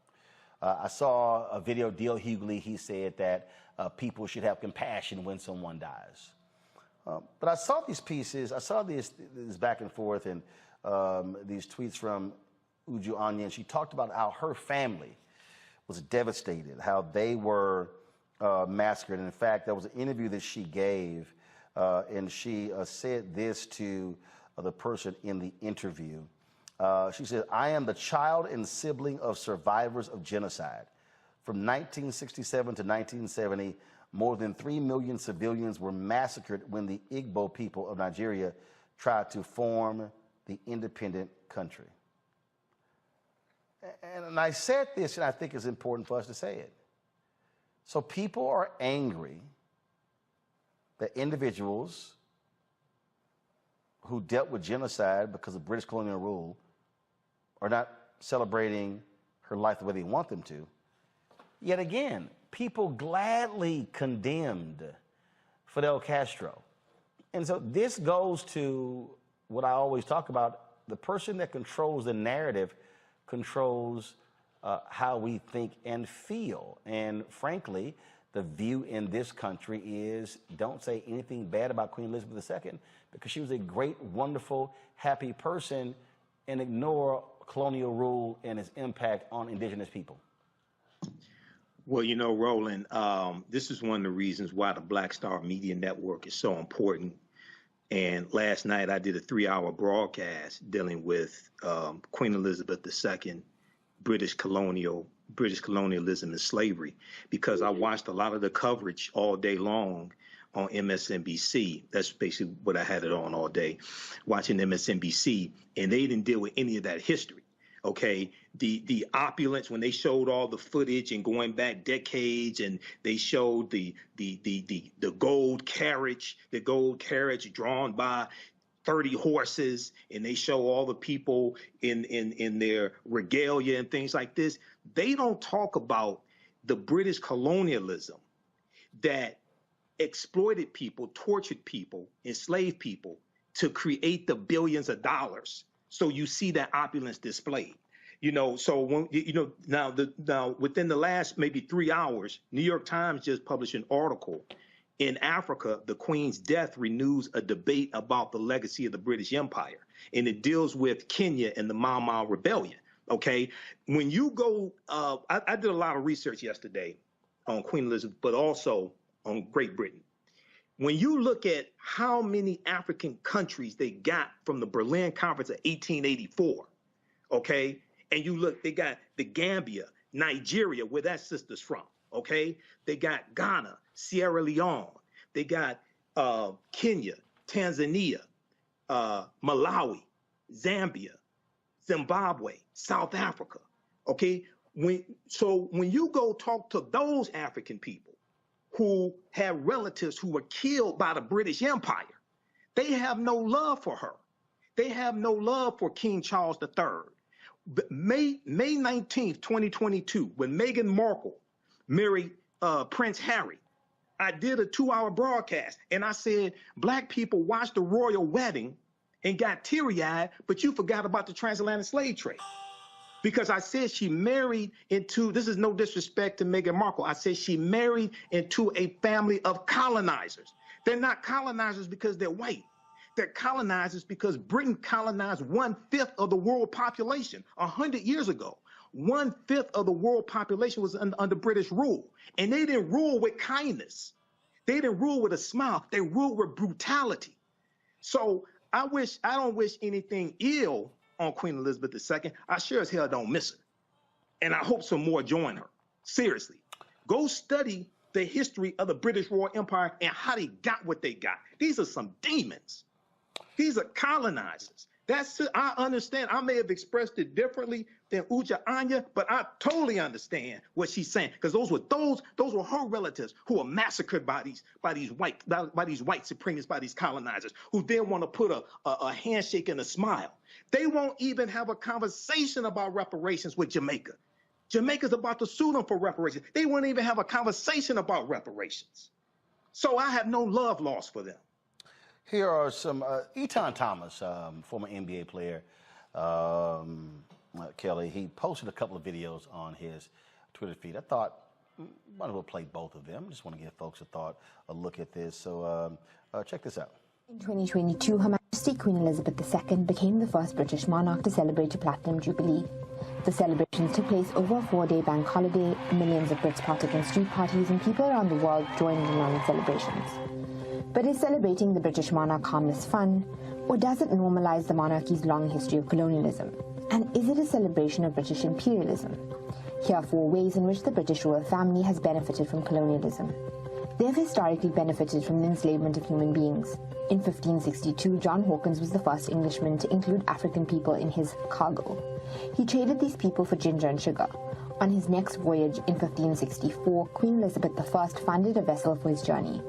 I saw a video, Dale Hughley, he said that people should have compassion when someone dies. But I saw these pieces, I saw this back and forth, and these tweets from Uju Anya, and she talked about how her family was devastated, how they were massacred. And in fact, there was an interview that she gave, and she said this to the person in the interview. She said, "I am the child and sibling of survivors of genocide. From 1967 to 1970, more than 3 million civilians were massacred when the Igbo people of Nigeria tried to form the independent country." And I said this, and I think it's important for us to say it. So people are angry that individuals who dealt with genocide because of British colonial rule are not celebrating her life the way they want them to. Yet again, people gladly condemned Fidel Castro. And so this goes to what I always talk about: the person that controls the narrative controls how we think and feel. And frankly, the view in this country is don't say anything bad about Queen Elizabeth II because she was a great, wonderful, happy person, and ignore colonial rule and its impact on indigenous people. Well, you know, Roland, this is one of the reasons why the Black Star Media Network is so important. And last night I did a 3-hour broadcast dealing with Queen Elizabeth II, British colonialism and slavery, because I watched a lot of the coverage all day long on MSNBC. That's basically what I had it on all day, watching MSNBC, and they didn't deal with any of that history. Okay, the opulence, when they showed all the footage and going back decades, and they showed the gold carriage drawn by 30 horses, and they show all the people in their regalia and things like this. They don't talk about the British colonialism that exploited people, tortured people, enslaved people to create the billions of dollars. So you see that opulence displayed, So when now within the last maybe 3 hours, New York Times just published an article. In Africa, the Queen's death renews a debate about the legacy of the British Empire, and it deals with Kenya and the Mau Mau Rebellion. Okay, when you go, I did a lot of research yesterday on Queen Elizabeth, but also on Great Britain. When you look at how many African countries they got from the Berlin Conference of 1884, okay, and you look, they got the Gambia, Nigeria, where that sister's from, okay, they got Ghana, Sierra Leone, they got Kenya, Tanzania, Malawi, Zambia, Zimbabwe, South Africa, okay. When you go talk to those African people who have relatives who were killed by the British Empire, they have no love for her. They have no love for King Charles III. May 19th, 2022, when Meghan Markle married Prince Harry, I did a 2-hour broadcast, and I said, Black people watched the royal wedding and got teary-eyed, but you forgot about the transatlantic slave trade. Because I said she married into, this is no disrespect to Meghan Markle, I said she married into a family of colonizers. They're not colonizers because they're white. They're colonizers because Britain colonized 1/5 of the world population 100 years ago. 1/5 of the world population was under British rule. And they didn't rule with kindness. They didn't rule with a smile. They ruled with brutality. So I don't wish anything ill on Queen Elizabeth II. I sure as hell don't miss her. And I hope some more join her. Seriously. Go study the history of the British Royal Empire and how they got what they got. These are some demons. These are colonizers. That's it. I understand. I may have expressed it differently than Uju Anya, but I totally understand what she's saying, because those were her relatives who were massacred by these white supremacists, by these colonizers, who then want to put a handshake and a smile. They won't even have a conversation about reparations with Jamaica. Jamaica's about to sue them for reparations. They won't even have a conversation about reparations. So I have no love lost for them. Here are some, Etan Thomas, former NBA player, Kelly, he posted a couple of videos on his Twitter feed. I thought, might as well play both of them. Just want to give folks a look at this. So check this out. In 2022, Her Majesty Queen Elizabeth II became the first British monarch to celebrate a Platinum Jubilee. The celebrations took place over a 4-day bank holiday. Millions of Brits partook in street parties, and people around the world joined in on the celebrations. But is celebrating the British monarch harmless fun, or does it normalize the monarchy's long history of colonialism? And is it a celebration of British imperialism? Here are 4 ways in which the British royal family has benefited from colonialism. They have historically benefited from the enslavement of human beings. In 1562, John Hawkins was the first Englishman to include African people in his cargo. He traded these people for ginger and sugar. On his next voyage in 1564, Queen Elizabeth I funded a vessel for his journey.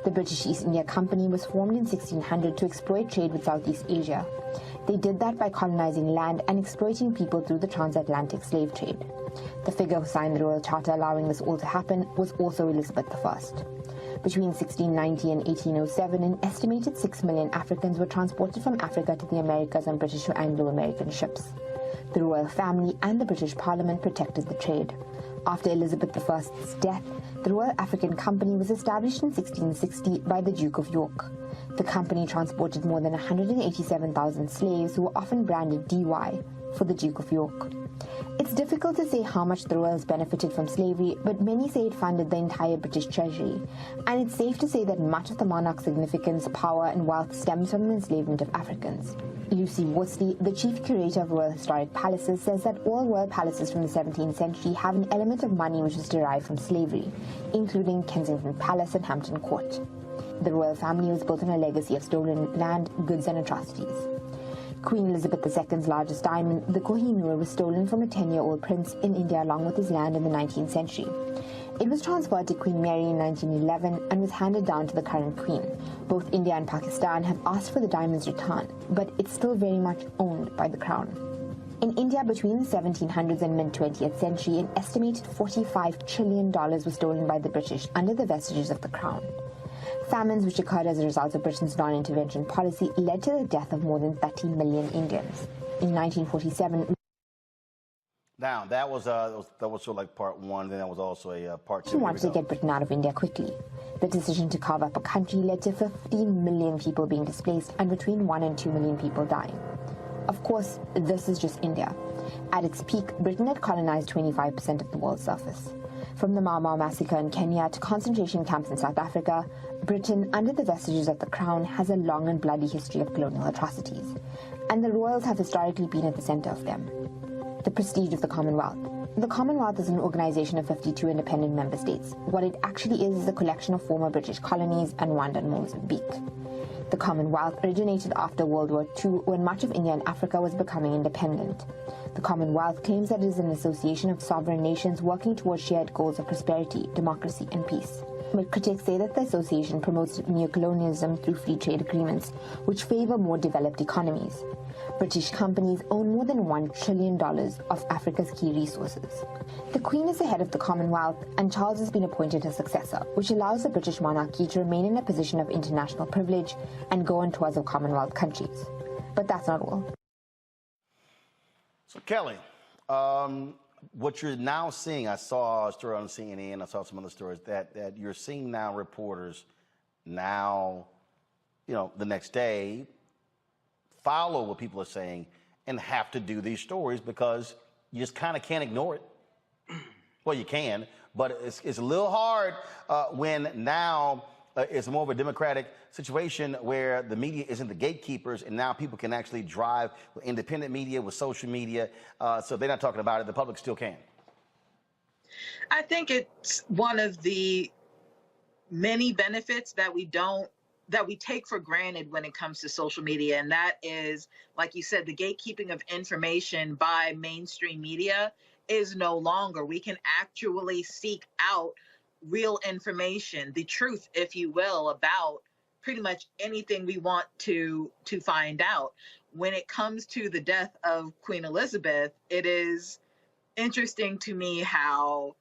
The British East India Company was formed in 1600 to exploit trade with Southeast Asia. They did that by colonizing land and exploiting people through the transatlantic slave trade. The figure who signed the Royal Charter allowing this all to happen was also Elizabeth I. Between 1690 and 1807, an estimated 6 million Africans were transported from Africa to the Americas on British or Anglo-American ships. The royal family and the British Parliament protected the trade. After Elizabeth I's death, the Royal African Company was established in 1660 by the Duke of York. The company transported more than 187,000 slaves who were often branded DY, for the Duke of York. It's difficult to say how much the royals benefited from slavery, but many say it funded the entire British treasury. And it's safe to say that much of the monarch's significance, power, and wealth stems from the enslavement of Africans. Lucy Worsley, the chief curator of Royal Historic Palaces, says that all royal palaces from the 17th century have an element of money which was derived from slavery, including Kensington Palace and Hampton Court. The royal family was built on a legacy of stolen land, goods, and atrocities. Queen Elizabeth II's largest diamond, the Kohinoor, was stolen from a 10-year-old prince in India along with his land in the 19th century. It was transferred to Queen Mary in 1911 and was handed down to the current queen. Both India and Pakistan have asked for the diamond's return, but it's still very much owned by the crown. In India, between the 1700s and mid-20th century, an estimated $45 trillion was stolen by the British under the vestiges of the crown. Famines which occurred as a result of Britain's non-intervention policy led to the death of more than 30 million Indians. In 1947... Now, that was sort of like part one, then that was also a part two. He wanted to get Britain out of India quickly. The decision to carve up a country led to 15 million people being displaced and between 1 and 2 million people dying. Of course, this is just India. At its peak, Britain had colonized 25% of the world's surface. From the Mau Mau massacre in Kenya to concentration camps in South Africa, Britain, under the vestiges of the crown, has a long and bloody history of colonial atrocities, and the royals have historically been at the center of them. The prestige of the Commonwealth. The Commonwealth is an organization of 52 independent member states. What it actually is a collection of former British colonies and Rwanda and Mozambique. The Commonwealth originated after World War II, when much of India and Africa was becoming independent. The Commonwealth claims that it is an association of sovereign nations working towards shared goals of prosperity, democracy, and peace. But critics say that the association promotes neocolonialism through free trade agreements, which favor more developed economies. British companies own more than $1 trillion of Africa's key resources. The Queen is the head of the Commonwealth, and Charles has been appointed her successor, which allows the British monarchy to remain in a position of international privilege and go on tours of Commonwealth countries. But that's not all. So, Kelly, what you're now seeing, I saw a story on CNN, I saw some other stories, that you're seeing now reporters now, the next day, follow what people are saying and have to do these stories because you just kind of can't ignore it. Well, you can, but it's a little hard when now it's more of a democratic situation where the media isn't the gatekeepers, and now people can actually drive with independent media, with social media. So they're not talking about it. The public still can. I think it's one of the many benefits that we take for granted when it comes to social media. And that is, like you said, the gatekeeping of information by mainstream media is no longer. We can actually seek out real information, the truth, if you will, about pretty much anything we want to find out. When it comes to the death of Queen Elizabeth, it is interesting to me how,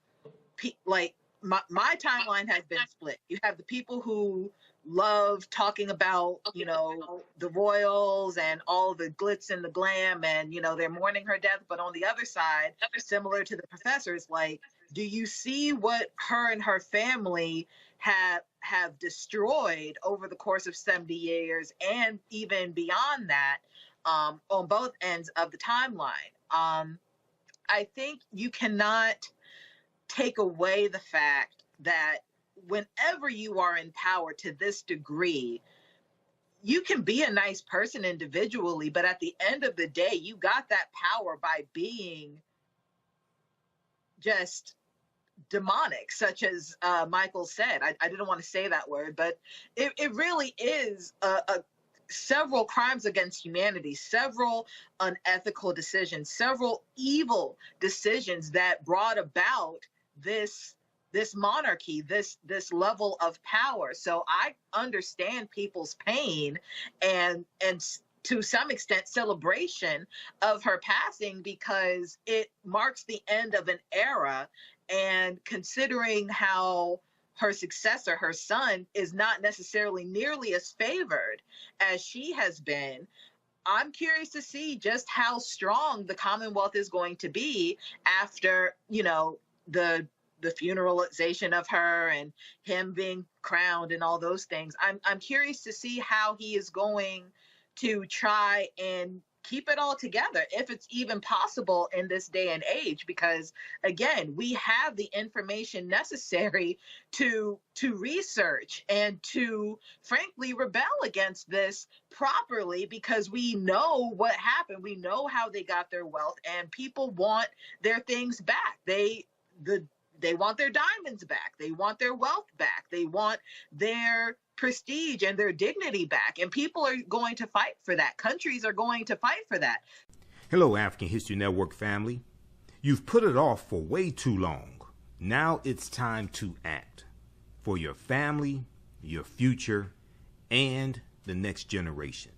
my timeline has been split. You have the people who love talking about, the royals and all the glitz and the glam, and, they're mourning her death. But on the other side, similar to the professors, do you see what her and her family have destroyed over the course of 70 years and even beyond that, on both ends of the timeline? I think you cannot take away the fact that whenever you are in power to this degree, you can be a nice person individually, but at the end of the day, you got that power by being just demonic, such as Michael said. I didn't want to say that word, but it really is several crimes against humanity, several unethical decisions, several evil decisions that brought about this monarchy, this level of power. So I understand people's pain and to some extent celebration of her passing, because it marks the end of an era. And considering how her successor, her son, is not necessarily nearly as favored as she has been, I'm curious to see just how strong the Commonwealth is going to be after, the funeralization of her and him being crowned and all those things. I'm curious to see how he is going to try and keep it all together if it's even possible in this day and age, because again, we have the information necessary to research and to frankly rebel against this properly, because we know what happened, we know how they got their wealth, and people want their things back. They want their diamonds back, they want their wealth back, they want their prestige and their dignity back, and people are going to fight for that. Countries are going to fight for that. Hello, African History Network family. You've put it off for way too long. Now it's time to act for your family, your future, and the next generation.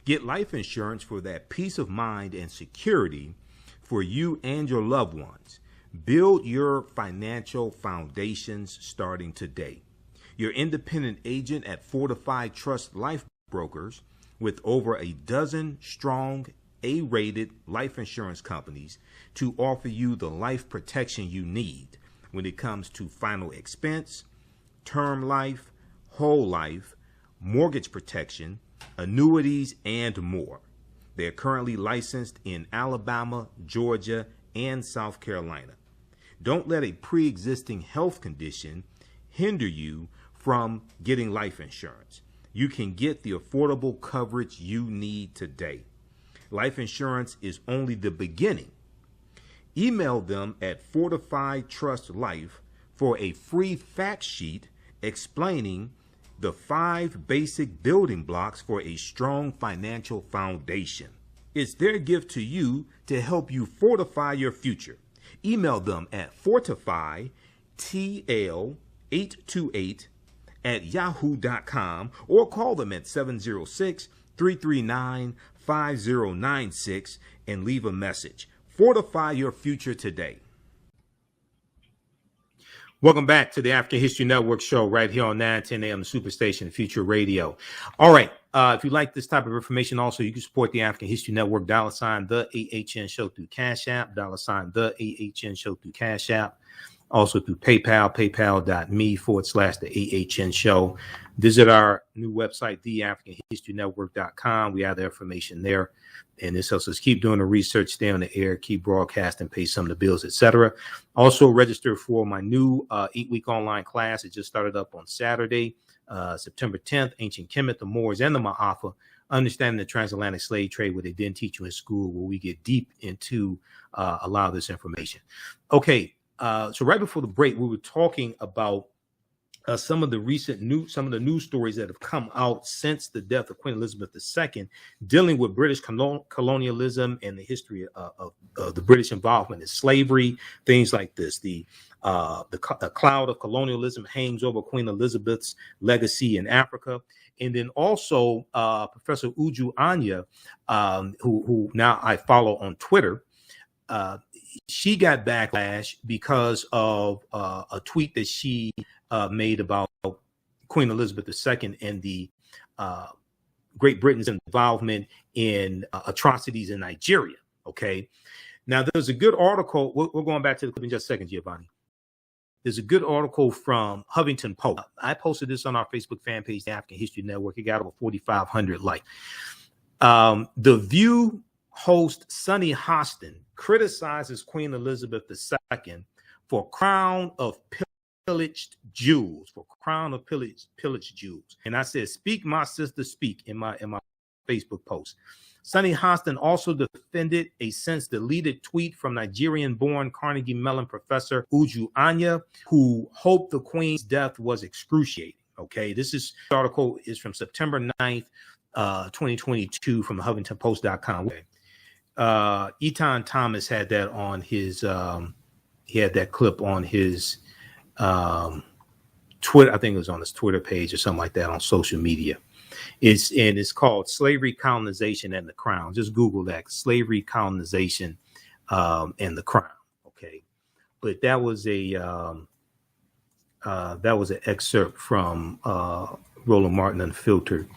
Get life insurance for that peace of mind and security for you and your loved ones. Build your financial foundations starting today. Your independent agent at Fortified Trust Life Brokers, with over a dozen strong A-rated life insurance companies to offer you the life protection you need when it comes to final expense, term life, whole life, mortgage protection, annuities, and more. They're currently licensed in Alabama, Georgia, and South Carolina. Don't let a pre-existing health condition hinder you from getting life insurance. You can get the affordable coverage you need today. Life insurance is only the beginning. Email them at Fortified Trust Life for a free fact sheet explaining the 5 basic building blocks for a strong financial foundation. It's their gift to you to help you fortify your future. Email them at fortifytl828@yahoo.com or call them at 706-339-5096 and leave a message. Fortify your future today. Welcome back to the African History Network show right here on 910 AM Superstation Future Radio. All right. If you like this type of information, also, you can support the African History Network, $ the AHN show through Cash App, $ the AHN show through Cash App, also through PayPal, paypal.me/the AHN show. Visit our new website, theafricanhistorynetwork.com. We have the information there. And this helps us keep doing the research, stay on the air, keep broadcasting, pay some of the bills, etc. Also, register for my new 8-week online class. It just started up on Saturday, September 10th, Ancient Kemet, the Moors, and the Ma'afa, Understanding the Transatlantic Slave Trade, what they didn't teach you in school, where we get deep into a lot of this information. Okay, so right before the break, we were talking about some of the news stories that have come out since the death of Queen Elizabeth II, dealing with British colonialism and the history of the British involvement in slavery, things like this. The cloud of colonialism hangs over Queen Elizabeth's legacy in Africa. And then also Professor Uju Anya, who now I follow on Twitter, she got backlash because of a tweet that she made about Queen Elizabeth II and the Great Britain's involvement in atrocities in Nigeria. Okay. Now, there's a good article. We're going back to the clip in just a second, Giovanni. There's a good article from Huffington Post. I posted this on our Facebook fan page, the African History Network. It got over 4,500 likes. The View host Sonny Hostin criticizes Queen Elizabeth II for crown of pillaged jewels, pillaged jewels. And I said, "Speak, my sister, speak," in my Facebook post. Sonny Hostin also defended a since deleted tweet from Nigerian-born Carnegie Mellon professor Uju Anya, who hoped the Queen's death was excruciating. Okay, this article is from September 9th, 2022 from HuffingtonPost.com. Etan Thomas had that on his he had that clip on his Twitter. I think it was on his Twitter page or something like that on social media. It's called Slavery, Colonization, and the Crown. Just Google that, Slavery, Colonization, and the Crown. Okay, but that was an excerpt from Roland Martin Unfiltered.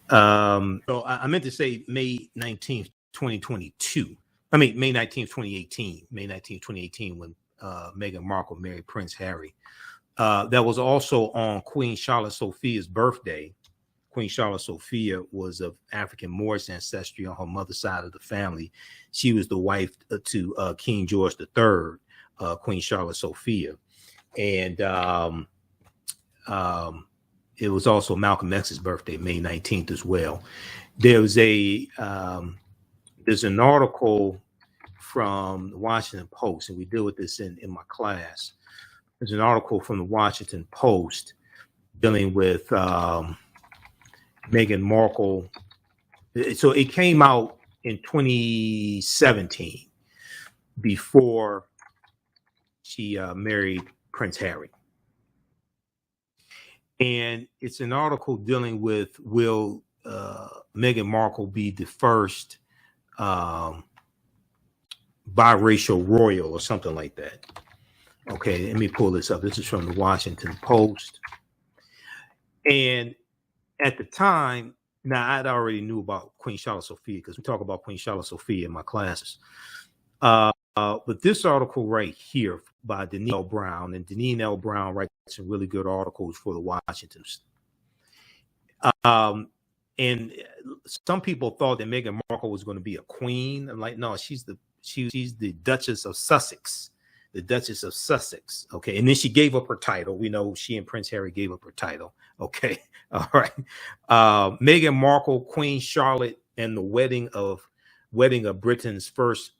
So I meant to say May 19th, 2022. I mean May 19th, 2018. May 19th, 2018, when Meghan Markle married Prince Harry. That was also on Queen Charlotte Sophia's birthday. Queen Charlotte Sophia was of African Moorish ancestry on her mother's side of the family. She was the wife to King George III, Queen Charlotte Sophia. And it was also Malcolm X's birthday, May 19th as well. There's an article from the Washington Post, and we deal with this in my class. There's an article from the Washington Post dealing with Meghan Markle. So it came out in 2017 before she married Prince Harry. And it's an article dealing with, will Meghan Markle be the first biracial royal or something like that? Okay, let me pull this up. This is from the Washington Post. And at the time, now I'd already knew about Queen Charlotte Sophia because we talk about Queen Charlotte Sophia in my classes. But this article right here by Deneen L. Brown, and Deneen L. Brown writes some really good articles for the Washingtons. And some people thought that Meghan Markle was going to be a queen. I'm like, no, she's the Duchess of Sussex, the Duchess of Sussex. Okay, and then she gave up her title. We know she and Prince Harry gave up her title. Okay, all right. Meghan Markle, Queen Charlotte, and the wedding of Britain's first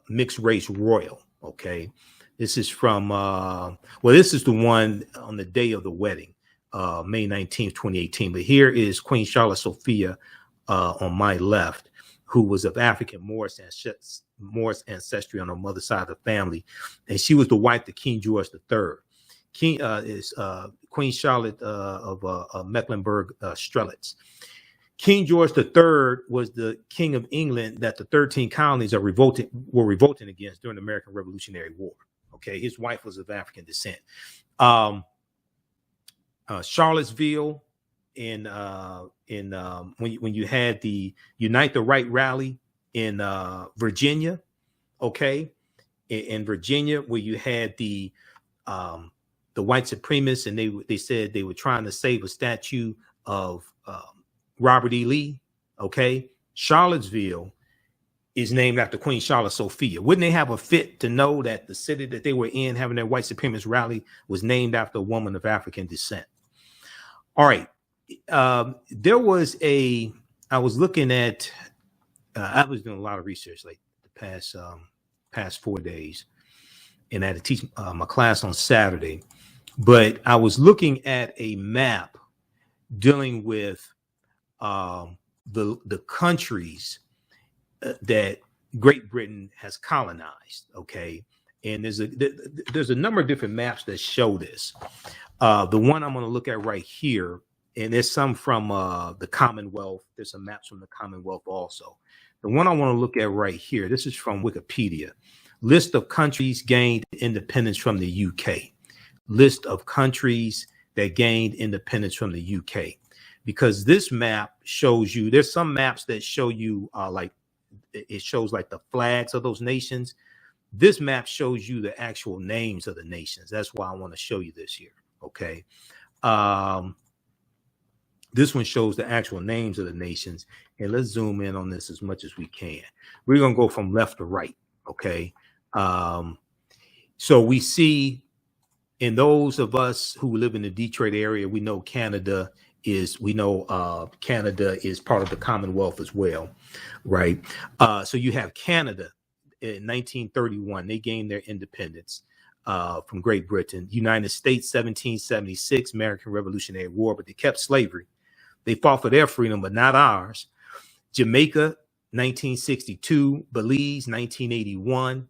mixed race royal. Okay, this is from this is the one on the day of the wedding, May 19th, 2018. But here is Queen Charlotte Sophia on my left, who was of African Moorish ancestry on her mother's side of the family, and she was the wife to King George III. Queen Charlotte of Mecklenburg Strelitz. King George III was the king of England that the 13 colonies were revolting against during the American Revolutionary War. Okay, his wife was of African descent. Charlottesville, when you had the Unite the Right rally in Virginia, okay, in Virginia, where you had the white supremacists, and they said they were trying to save a statue of Robert E. Lee. Okay, Charlottesville is named after Queen Charlotte Sophia. Wouldn't they have a fit to know that the city that they were in having their white supremacist rally was named after a woman of African descent? All right. There was I was looking at, I was doing a lot of research like the past 4 days, and I had to teach my class on Saturday, but I was looking at a map dealing with the countries that Great Britain has colonized. Okay. And there's a number of different maps that show this. The one I'm going to look at right here, and there's some from the Commonwealth. There's some maps from the Commonwealth also. The one I want to look at right here, this is from Wikipedia. List of countries gained independence from the UK. List of countries that gained independence from the UK. Because this map shows you, there's some maps that show you it shows like the flags of those nations. This map shows you the actual names of the nations. That's why I want to show you this here. Okay. This one shows the actual names of the nations. And let's zoom in on this as much as we can. We're going to go from left to right. Okay. So we see, in those of us who live in the Detroit area, we know Canada is part of the Commonwealth as well. Right. So you have Canada in 1931. They gained their independence from Great Britain. United States, 1776, American Revolutionary War, but they kept slavery. They fought for their freedom, but not ours. Jamaica, 1962, Belize, 1981,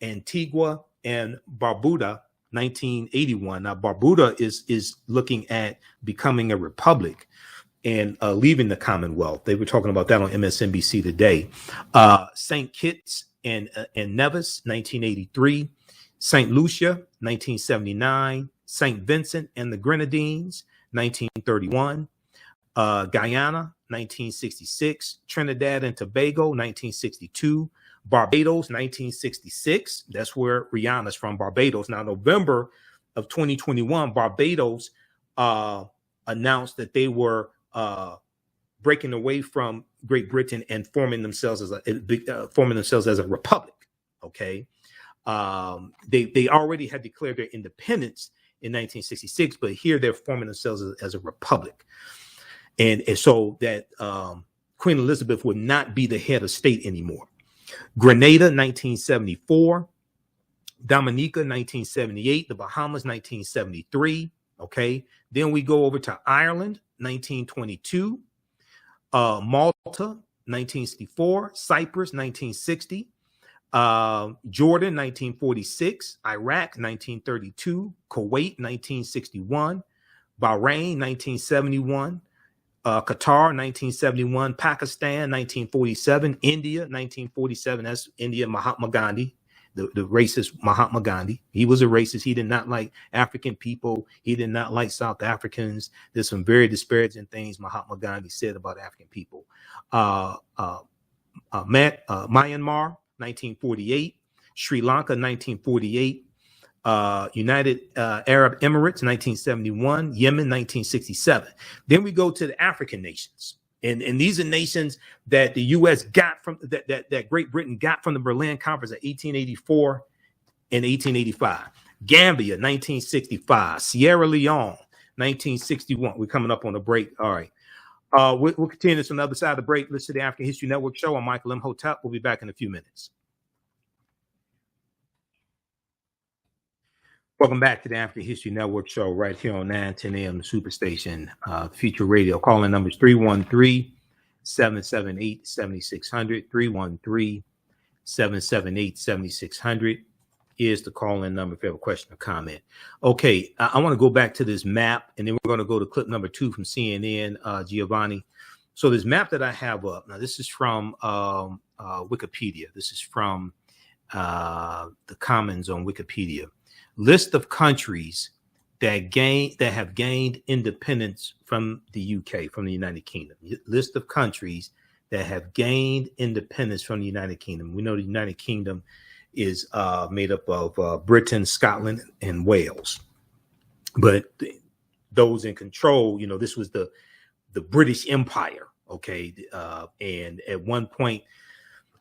Antigua and Barbuda, 1981. Now, Barbuda is looking at becoming a republic and leaving the Commonwealth. They were talking about that on MSNBC today. St. Kitts and Nevis, 1983. St. Lucia, 1979. St. Vincent and the Grenadines, 1931. Guyana, 1966. Trinidad and Tobago, 1962. Barbados, 1966. That's where Rihanna's from, Barbados. Now, November of 2021, Barbados announced that they were breaking away from Great Britain and forming themselves as a republic. Okay, they already had declared their independence in 1966, but here they're forming themselves as a republic, and so that Queen Elizabeth would not be the head of state anymore. Grenada, 1974. Dominica, 1978. The Bahamas, 1973. Okay. Then we go over to Ireland, 1922. Malta, 1964. Cyprus, 1960. Jordan, 1946. Iraq, 1932. Kuwait, 1961. Bahrain, 1971. Qatar, 1971, Pakistan, 1947, India, 1947. That's India, Mahatma Gandhi, the racist Mahatma Gandhi. He was a racist. He did not like African people. He did not like South Africans. There's some very disparaging things Mahatma Gandhi said about African people. Myanmar, 1948, Sri Lanka, 1948. United Arab Emirates, 1971, Yemen, 1967. Then we go to the African nations. And these are nations that the U.S. got from that Great Britain got from the Berlin Conference of 1884 and 1885. Gambia, 1965. Sierra Leone, 1961. We're coming up on a break. All right. We'll continue this on the other side of the break. Listen to the African History Network show. I'm Michael Imhotep. We'll be back in a few minutes. Welcome back to the African History Network show right here on 910 AM, the Superstation, Future Radio. Calling numbers 313-778-7600. 313-778-7600 is the call-in number if you have a question or comment. Okay, I want to go back to this map, and then we're going to go to clip number 2 from CNN, Giovanni. So this map that I have up, now this is from Wikipedia. This is from the Commons on Wikipedia. List of countries that have gained independence from the UK, from the United Kingdom. List of countries that have gained independence from the United Kingdom. We know the United Kingdom is made up of Britain, Scotland, and Wales. But those in control, this was the British Empire. Okay, and at one point,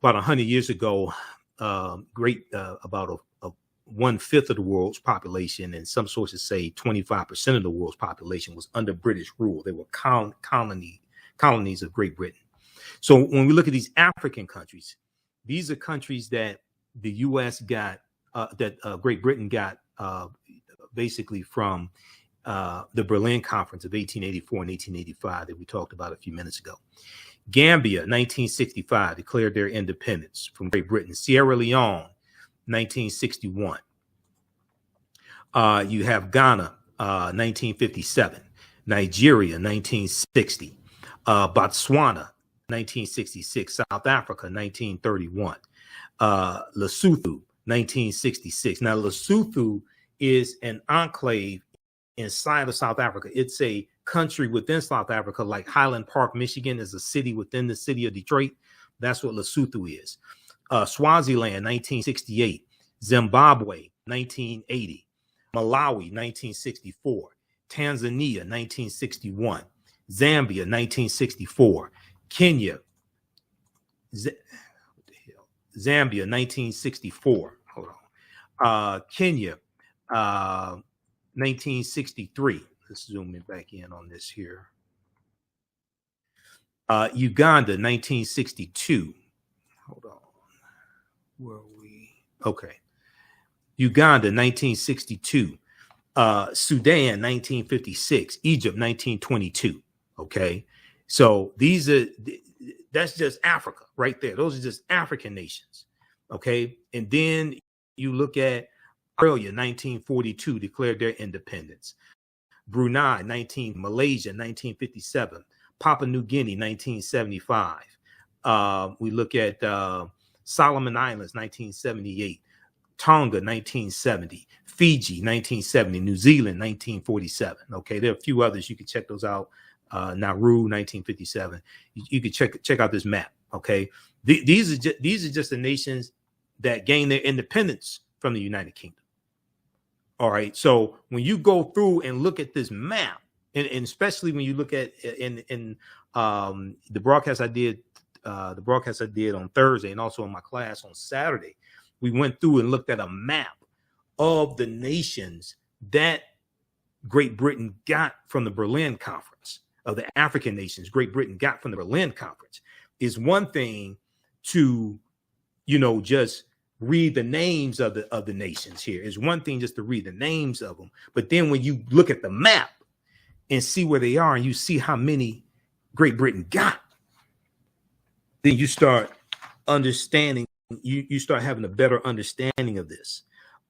about 100 years ago, about 1/5 of the world's population, and some sources say 25% of the world's population, was under British rule. They were colonies of Great Britain. So when we look at these African countries, these are countries that the U.S. got, Great Britain got basically from the Berlin Conference of 1884 and 1885 that we talked about a few minutes ago. Gambia, 1965, declared their independence from Great Britain. Sierra Leone, 1961. You have Ghana, 1957. Nigeria, 1960. Botswana, 1966. South Africa, 1931. Lesotho, 1966. Now, Lesotho is an enclave inside of South Africa. It's a country within South Africa, like Highland Park, Michigan is a city within the city of Detroit. That's what Lesotho is. Swaziland, 1968. Zimbabwe, 1980. Malawi, 1964. Tanzania, 1961. Zambia, 1964. Kenya, Zambia, 1964. Hold on. Kenya, 1963. Let's zoom in back in on this here. Uganda, 1962. Hold on. Where are we? Okay. Uganda, 1962. Sudan, 1956. Egypt, 1922. Okay. So that's just Africa right there. Those are just African nations. Okay. And then you look at Australia, 1942, declared their independence. Brunei, Malaysia, 1957. Papua New Guinea, 1975. We look at Solomon Islands, 1978. Tonga, 1970. Fiji, 1970. New Zealand, 1947. Okay, there are a few others. You can check those out. Nauru, 1957. You can check out this map. Okay, these are just the nations that gained their independence from the United Kingdom. All right. So when you go through and look at this map, and especially when you look at in the broadcast I did on Thursday, and also in my class on Saturday, we went through and looked at a map of the nations that Great Britain got from the Berlin Conference, of the African nations Great Britain got from the Berlin Conference. Is one thing to, just read the names of the nations here. It's one thing just to read the names of them. But then when you look at the map and see where they are and you see how many Great Britain got, then you start understanding, you start having a better understanding of this.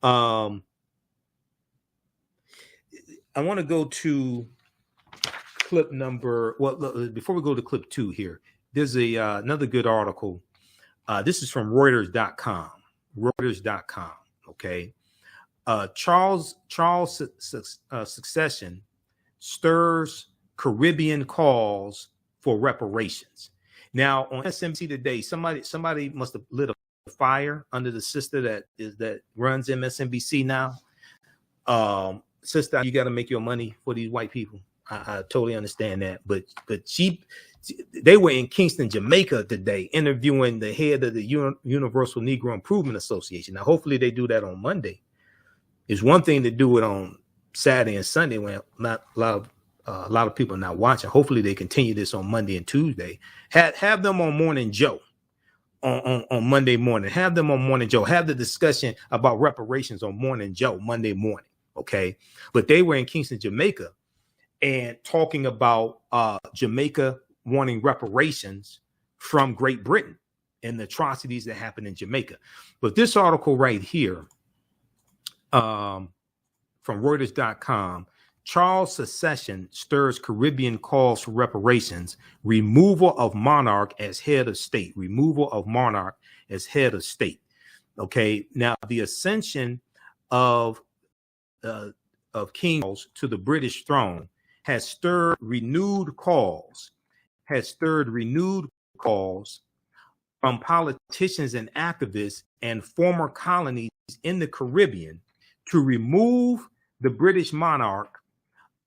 I want to go to clip number, before we go to clip 2 here, there's another good article. This is from Reuters.com. Reuters.com. Okay. Charles succession stirs Caribbean calls for reparations. Now on MSNBC today, somebody must have lit a fire under the sister that runs MSNBC now. Sister, you got to make your money for these white people. I totally understand that, but they were in Kingston, Jamaica today, interviewing the head of the Universal Negro Improvement Association. Now, hopefully they do that on Monday. It's one thing to do it on Saturday and Sunday when not a lot of people are not watching. Hopefully they continue this on Monday and Tuesday. Have them on Morning Joe on Monday morning. Have them on Morning Joe. Have the discussion about reparations on Morning Joe Monday morning. Okay, but they were in Kingston, Jamaica, and talking about Jamaica wanting reparations from Great Britain and the atrocities that happened in Jamaica. But this article right here from Reuters.com, Charles secession stirs Caribbean calls for reparations, removal of monarch as head of state, removal of monarch as head of state. Okay, now the ascension of King Charles to the British throne has stirred renewed calls from politicians and activists and former colonies in the Caribbean to remove the British monarch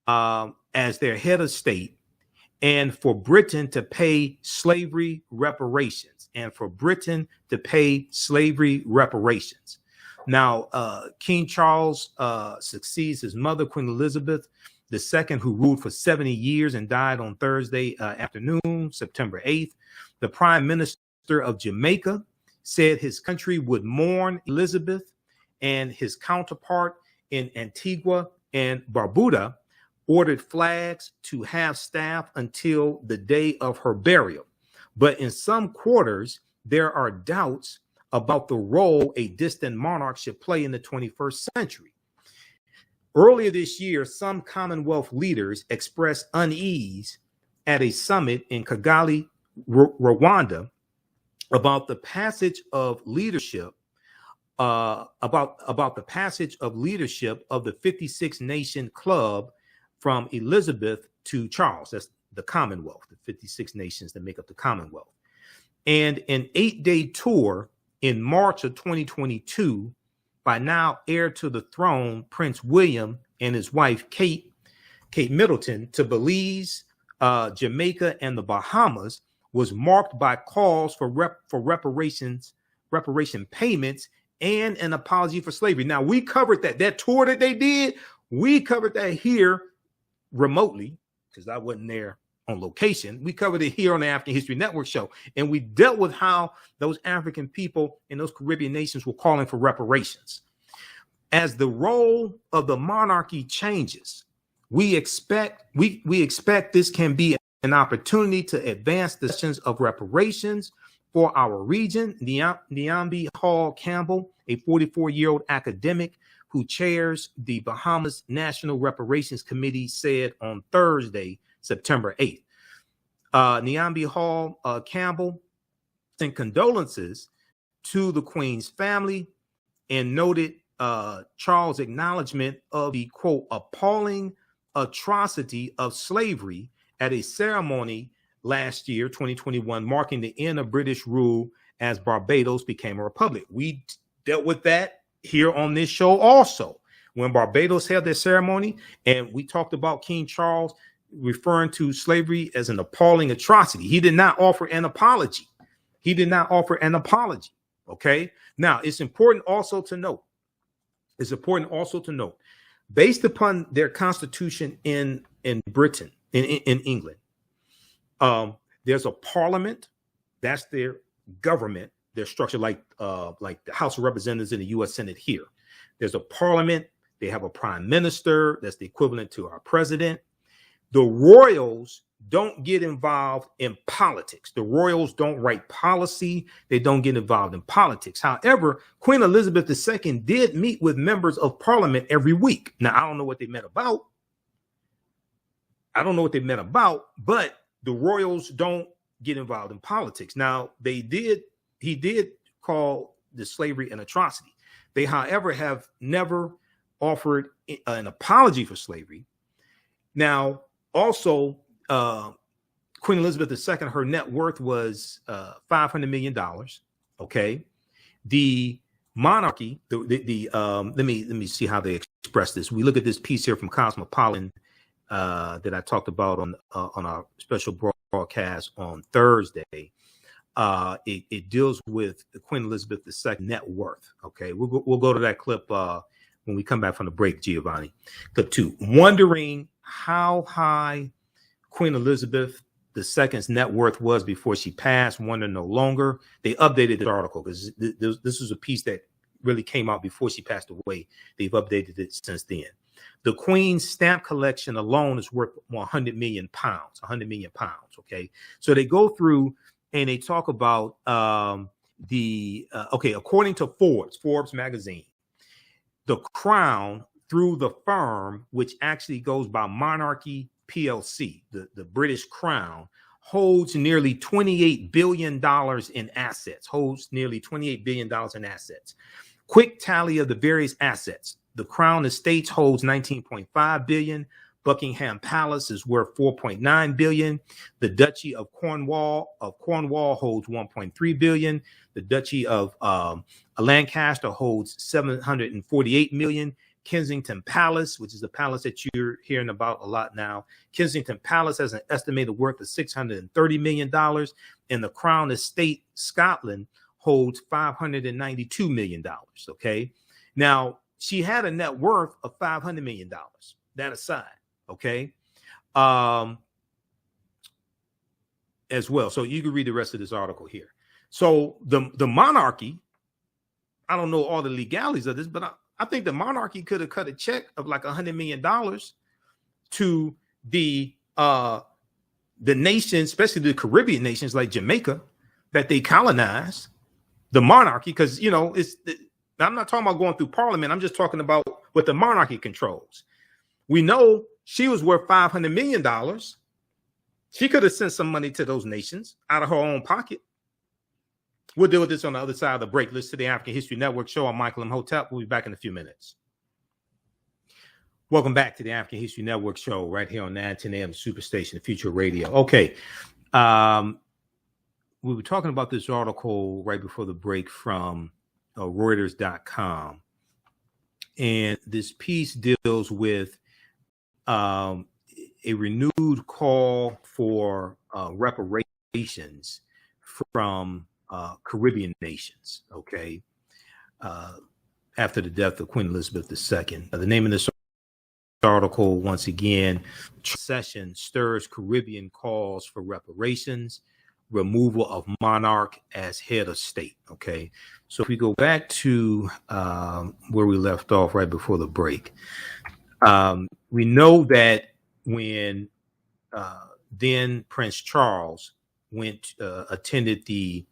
as their head of state, and for Britain to pay slavery reparations, Now, King Charles succeeds his mother, Queen Elizabeth II, who ruled for 70 years and died on Thursday afternoon, September 8th. The Prime Minister of Jamaica said his country would mourn Elizabeth, and his counterpart in Antigua and Barbuda ordered flags to half staff until the day of her burial. But in some quarters, there are doubts about the role a distant monarch should play in the 21st century. Earlier this year, some Commonwealth leaders expressed unease at a summit in Kigali, Rwanda, about the passage of leadership, of the 56 nation club from Elizabeth to Charles. That's the Commonwealth, the 56 nations that make up the Commonwealth. And an 8-day tour in March of 2022 by now heir to the throne, Prince William, and his wife, Kate Middleton, to Belize, Jamaica, and the Bahamas, was marked by calls for reparation payments and an apology for slavery. Now, we covered that tour that they did. We covered that here remotely because I wasn't there on location. We covered it here on the African History Network show, and we dealt with how those African people in those Caribbean nations were calling for reparations. As the role of the monarchy changes, we expect this can be an opportunity to advance the questions of reparations for our region. Nyambi Hall Campbell, a 44-year-old academic who chairs the Bahamas National Reparations Committee, said on Thursday, September 8th. Nyambi Hall Campbell sent condolences to the Queen's family and noted Charles' acknowledgement of the, quote, appalling atrocity of slavery at a ceremony last year, 2021, marking the end of British rule as Barbados became a republic. We dealt with that here on this show also. when Barbados held their ceremony, and we talked about King Charles referring to slavery as an appalling atrocity. He did not offer an apology. He did not offer an apology. Okay. Now, it's important also to note, based upon their constitution in Britain, in England, there's a parliament. That's their government, their structure, like the House of Representatives in the U.S. Senate here. There's a parliament. They have a prime minister. That's the equivalent to our president. The royals don't get involved in politics. The royals don't write policy. They don't get involved in politics. However, Queen Elizabeth II did meet with members of parliament every week. Now, I don't know what they met about. But the royals don't get involved in politics. Now, he did call the slavery an atrocity. They, however, have never offered an apology for slavery. Now, also, Queen Elizabeth II, her net worth was $500 million. Okay. The monarchy, let me see how they express this. We look at this piece here from Cosmopolitan that I talked about on our special broadcast on Thursday. It deals with the Queen Elizabeth II net worth. Okay. We'll go to that clip when we come back from the break, Giovanni. Clip 2, wondering how high Queen Elizabeth II's net worth was before she passed. Wonder no longer. They updated the article because this was a piece that really came out before she passed away. They've updated it since then. The Queen's stamp collection alone is worth 100 million pounds. 100 million pounds. Okay, so they go through and they talk about according to Forbes magazine, the Crown, through the firm, which actually goes by Monarchy PLC, the British Crown, holds nearly $28 billion in assets. Quick tally of the various assets. The Crown Estates holds 19.5 billion. Buckingham Palace is worth 4.9 billion. The Duchy of Cornwall holds 1.3 billion. The Duchy of Lancaster holds 748 million. Kensington Palace, which is the palace that you're hearing about a lot now. Kensington Palace has an estimated worth of $630 million, and the Crown Estate Scotland holds $592 million. Okay. Now, she had a net worth of $500 million. That aside, okay. As well. So you can read the rest of this article here. So the monarchy, I don't know all the legalities of this, but I think the monarchy could have cut a check of like $100 million to the nations, especially the Caribbean nations like Jamaica, that they colonized. The monarchy, because I'm not talking about going through parliament. I'm just talking about what the monarchy controls. We know she was worth $500 million. She could have sent some money to those nations out of her own pocket. We'll deal with this on the other side of the break. Listen to the African History Network show. I'm Michael Imhotep. We'll be back in a few minutes. Welcome back to the African History Network show right here on 910 AM Superstation, the Future Radio. Okay. We were talking about this article right before the break from Reuters.com. And this piece deals with a renewed call for reparations from Caribbean nations, okay, after the death of Queen Elizabeth II. The name of this article, once again, session stirs Caribbean calls for reparations, removal of monarch as head of state, okay? So if we go back to where we left off right before the break, we know that when then Prince Charles attended the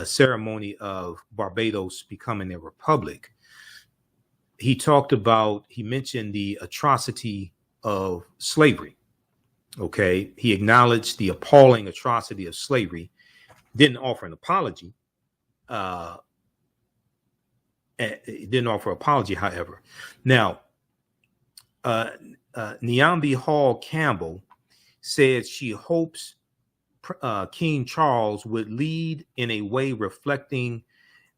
ceremony of Barbados becoming a republic, he mentioned the atrocity of slavery. Okay. He acknowledged the appalling atrocity of slavery, didn't offer an apology. However. Now, Nyambi Hall Campbell said she hopes King Charles would lead in a way reflecting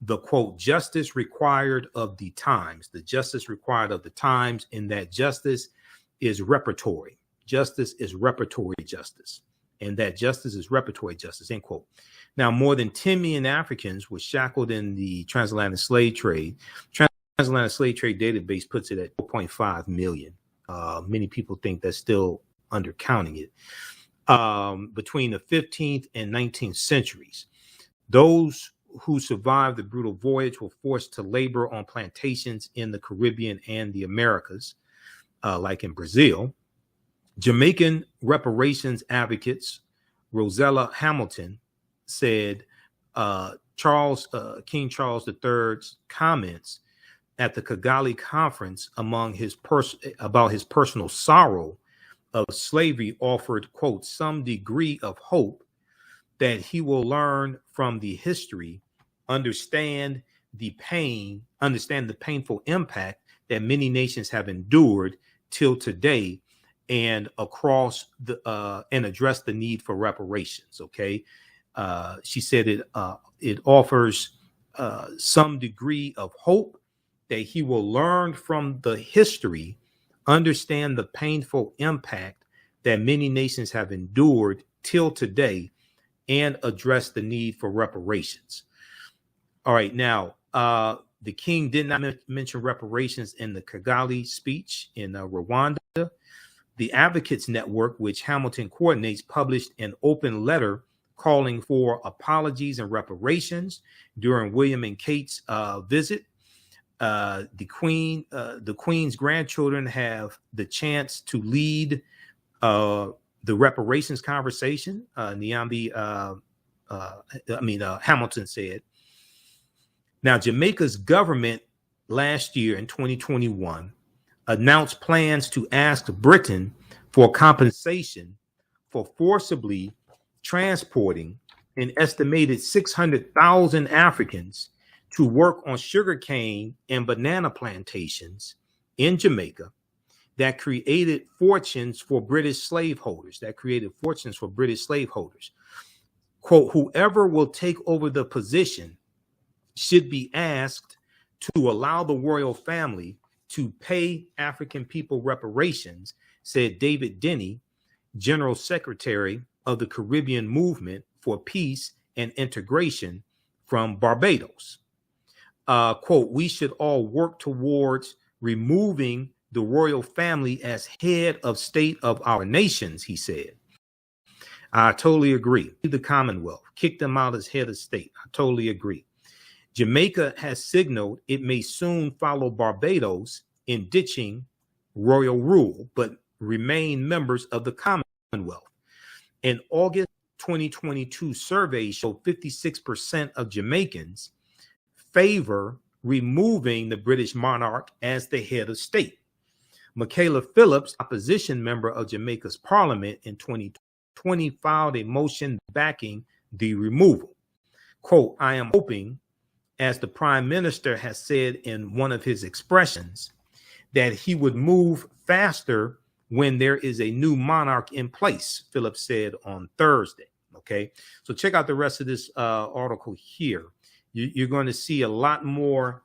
the quote, justice required of the times, the justice required of the times, and that justice is reparatory. Justice is reparatory justice, and that justice is reparatory justice, end quote. Now, more than 10 million Africans were shackled in the transatlantic slave trade. Transatlantic slave trade database puts it at 4.5 million. Many people think that's still undercounting it. Between the 15th and 19th centuries, those who survived the brutal voyage were forced to labor on plantations in the Caribbean and the Americas, like in Brazil. Jamaican reparations advocates Rosella Hamilton said King Charles III's comments at the Kigali conference about his personal sorrow of slavery offered, quote, some degree of hope that he will learn from the history, understand the painful impact that many nations have endured till today, and address the need for reparations. Okay, she said it offers some degree of hope that he will learn from the history, understand the painful impact that many nations have endured till today, and address the need for reparations. All right, now, the king did not mention reparations in the Kigali speech in Rwanda. The Advocates Network, which Hamilton coordinates, published an open letter calling for apologies and reparations during William and Kate's visit. The Queen's grandchildren have the chance to lead the reparations conversation. Hamilton said. Now, Jamaica's government last year in 2021 announced plans to ask Britain for compensation for forcibly transporting an estimated 600,000 Africans to work on sugarcane and banana plantations in Jamaica that created fortunes for British slaveholders. Quote, whoever will take over the position should be asked to allow the royal family to pay African people reparations, said David Denny, General Secretary of the Caribbean Movement for Peace and Integration from Barbados. Quote, we should all work towards removing the royal family as head of state of our nations, he said. I totally agree. The Commonwealth, kick them out as head of state. I totally agree. Jamaica has signaled it may soon follow Barbados in ditching royal rule, but remain members of the Commonwealth. An August 2022 survey showed 56% of Jamaicans favor removing the British monarch as the head of state. Michaela Phillips, opposition member of Jamaica's parliament in 2020, filed a motion backing the removal. Quote, I am hoping, as the prime minister has said in one of his expressions, that he would move faster when there is a new monarch in place, Phillips said on Thursday. Okay, so check out the rest of this article here. You're going to see a lot more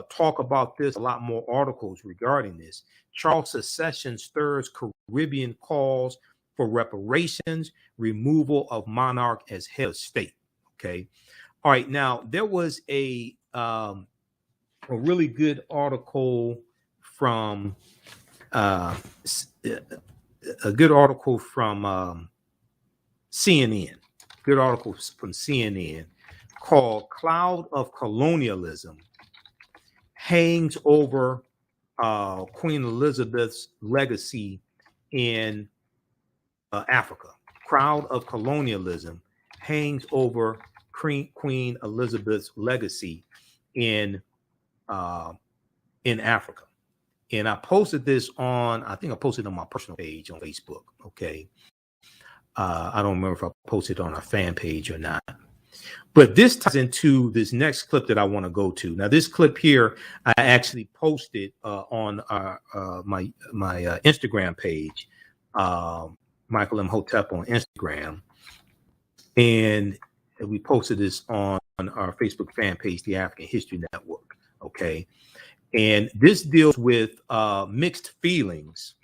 talk about this, a lot more articles regarding this. Charles II stirs Caribbean calls for reparations, removal of monarch as head of state. Okay. All right. Now, there was a really good article from CNN. Good article from CNN called "Cloud of Colonialism Hangs Over Queen Elizabeth's Legacy in Africa." Cloud of Colonialism hangs over Queen Elizabeth's legacy in Africa. And I posted this on, I think I posted on my personal page on Facebook. Okay. I don't remember if I posted on our fan page or not. But this ties into this next clip that I want to go to. Now, this clip here, I actually posted on my Instagram page, Michael Imhotep on Instagram. And we posted this on our Facebook fan page, the African History Network. Okay. And this deals with mixed feelings.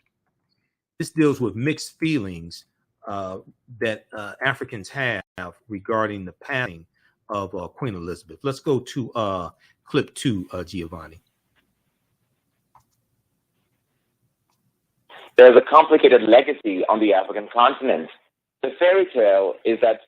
This deals with mixed feelings that Africans have regarding the passing of Queen Elizabeth. Let's go to clip 2, Giovanni. There's a complicated legacy on the African continent. The fairy tale is that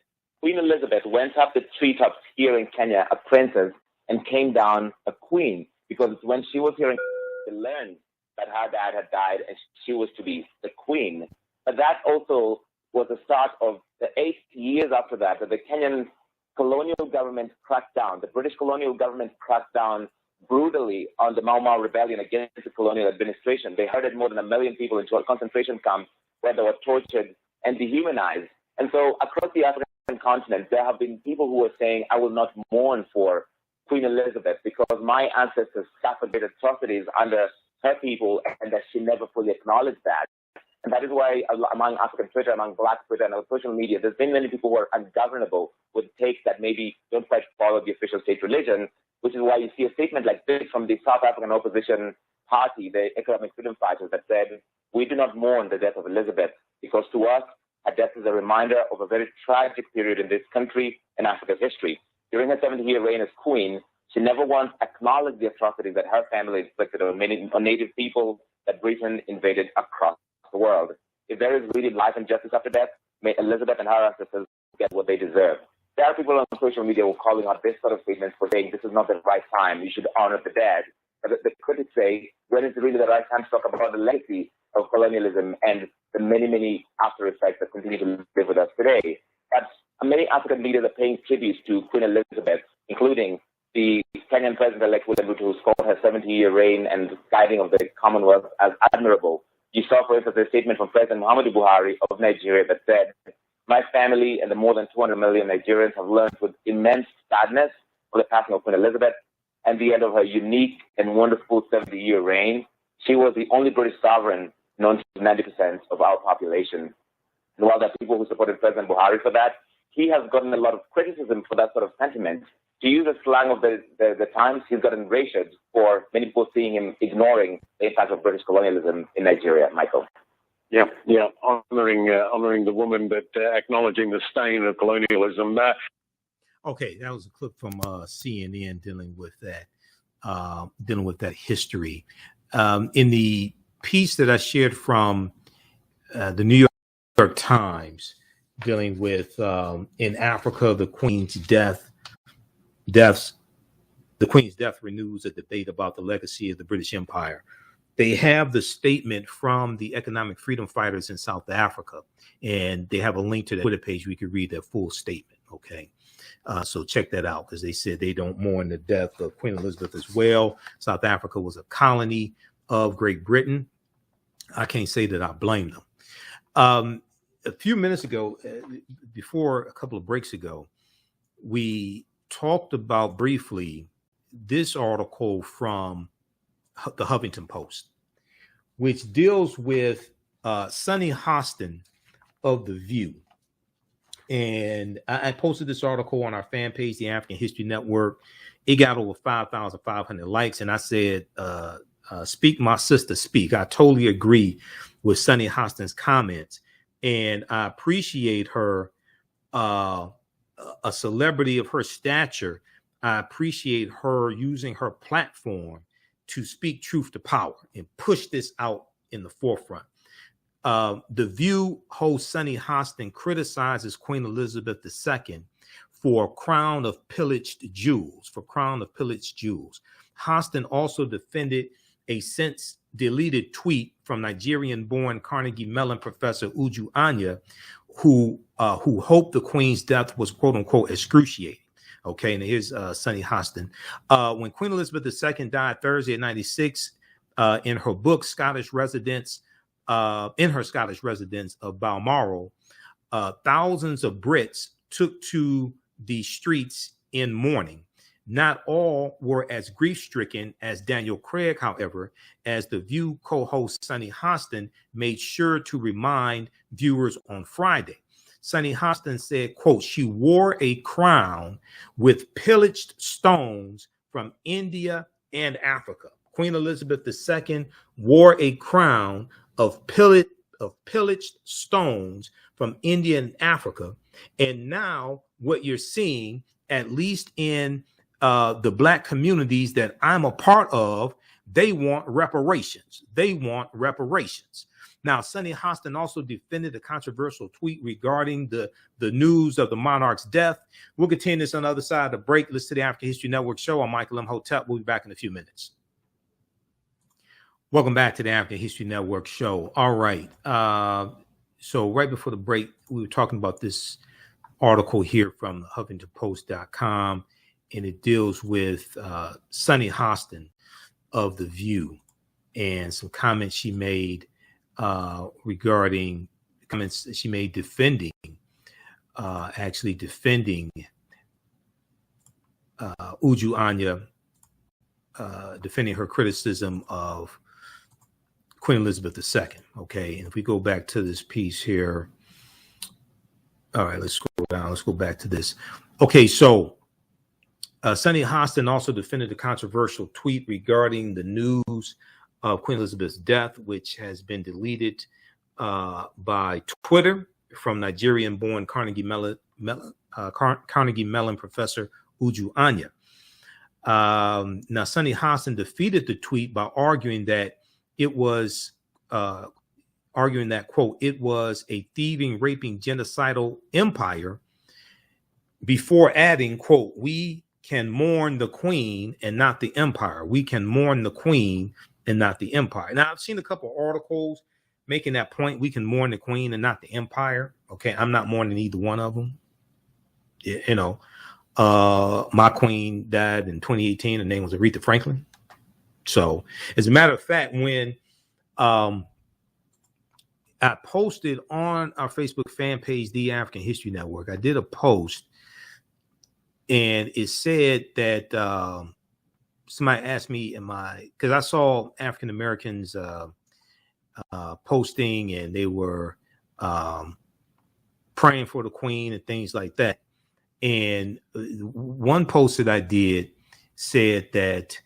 Queen Elizabeth went up the treetops here in Kenya, a princess, and came down a queen, because when she was here in Kenya, she learned that her dad had died and she was to be the queen. But that also was the start of the 8 years after that the Kenyan colonial government cracked down. The British colonial government cracked down brutally on the Mau Mau rebellion against the colonial administration. They herded more than 1 million people into a concentration camp where they were tortured and dehumanized. And so across the African continent, there have been people who are saying, I will not mourn for Queen Elizabeth because my ancestors suffered great atrocities under her people and that she never fully acknowledged that. And that is why among African Twitter, among Black Twitter and social media, there's been many people who are ungovernable with takes that maybe don't quite follow the official state religion, which is why you see a statement like this from the South African opposition party, the Economic Freedom Fighters, that said, we do not mourn the death of Elizabeth because to us, her death is a reminder of a very tragic period in this country and Africa's history. During her 70-year reign as queen, she never once acknowledged the atrocities that her family inflicted on native people that Britain invaded across the world. If there is really life and justice after death, may Elizabeth and her ancestors get what they deserve. There are people on social media who are calling out this sort of statements for saying this is not the right time, you should honor the dead. But the critics say, when is really the right time to talk about the legacy of colonialism and the many, many after effects that continue to live with us today? But many African leaders are paying tributes to Queen Elizabeth, including the Kenyan President-elect William Ruto, who's called her 70-year reign and guiding of the Commonwealth as admirable. You saw, for instance, a statement from President Muhammadu Buhari of Nigeria that said, my family and the more than 200 million Nigerians have learned with immense sadness of the passing of Queen Elizabeth and the end of her unique and wonderful 70-year reign. She was the only British sovereign known to 90% of our population. And while there are people who supported President Buhari for that, he has gotten a lot of criticism for that sort of sentiment. To use the slang of the times, he's gotten racial for many people seeing him ignoring the impact of British colonialism in Nigeria. Michael. Yeah, honoring the woman, but acknowledging the stain of colonialism. Okay, that was a clip from CNN dealing with that history. In the piece that I shared from the New York Times, dealing with in Africa, the Queen's death renews a debate about the legacy of the British Empire. They have the statement from the Economic Freedom Fighters in South Africa, and they have a link to the Twitter page where you can read their full statement. Okay. So check that out, because they said they don't mourn the death of Queen Elizabeth as well. South Africa was a colony of Great Britain. I can't say that I blame them. A few minutes ago, before a couple of breaks ago, we talked about briefly this article from the Huffington Post, which deals with Sunny Hostin of The View. And I posted this article on our fan page, the African History Network. It got over 5,500 likes. And I said, speak, my sister, speak. I totally agree with Sunny Hostin's comments. And I appreciate her, a celebrity of her stature. I appreciate her using her platform to speak truth to power and push this out in the forefront. The View host Sunny Hostin criticizes Queen Elizabeth II for crown of pillaged jewels. Hostin also defended a since deleted tweet from Nigerian-born Carnegie Mellon professor Uju Anya, who hoped the Queen's death was "quote unquote" excruciating. Okay, and here's Sunny Hostin. When Queen Elizabeth II died Thursday at 96, in her book Scottish Residence, in her Scottish residence of Balmoral, thousands of Brits took to the streets in mourning. Not all were as grief-stricken as Daniel Craig, however, as The View co-host Sunny Hostin made sure to remind viewers on Friday. Sunny Hostin said, quote, she wore a crown with pillaged stones from India and Africa. Queen Elizabeth II wore a crown of pillaged stones from India and Africa. And now what you're seeing, at least in the Black communities that I'm a part of, they want reparations. They want reparations. Now, Sunny Hostin also defended a controversial tweet regarding the news of the monarch's death. We'll continue this on the other side of the break. Listen to the African History Network show. I'm Michael Imhotep. We'll be back in a few minutes. Welcome back to the African History Network show. All right. So right before the break, we were talking about this article here from HuffingtonPost.com, and it deals with Sunny Hostin of The View and some comments she made regarding comments she made defending Uju Anya, defending her criticism of Queen Elizabeth II. Okay, and if we go back to this piece here, all right, let's scroll down. Let's go back to this. Okay, so Sunny Hostin also defended a controversial tweet regarding the news of Queen Elizabeth's death, which has been deleted by Twitter from Nigerian-born Carnegie Mellon professor Uju Anya. Now, Sunny Hostin defeated the tweet by arguing that it was, quote, it was a thieving, raping, genocidal empire, before adding, quote, we can mourn the queen and not the empire. We can mourn the queen and not the empire. Now, I've seen a couple of articles making that point. We can mourn the queen and not the empire. Okay, I'm not mourning either one of them. You know, my queen died in 2018. Her name was Aretha Franklin. So, as a matter of fact, when I posted on our Facebook fan page, The African History Network, I did a post, and it said that somebody asked me, because I saw African Americans posting, and they were praying for the queen and things like that. And one post that I did said that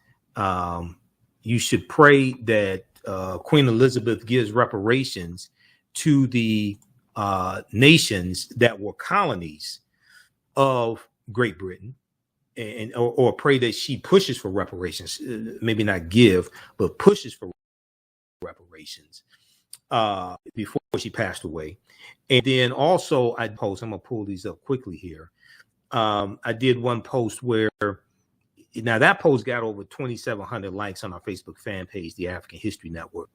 you should pray that Queen Elizabeth gives reparations to the nations that were colonies of Great Britain, and or pray that she pushes for reparations, maybe not give, but pushes for reparations before she passed away. And then also I post, I'm gonna pull these up quickly here. I did one post where, now that post got over 2,700 likes on our Facebook fan page, The African History Network.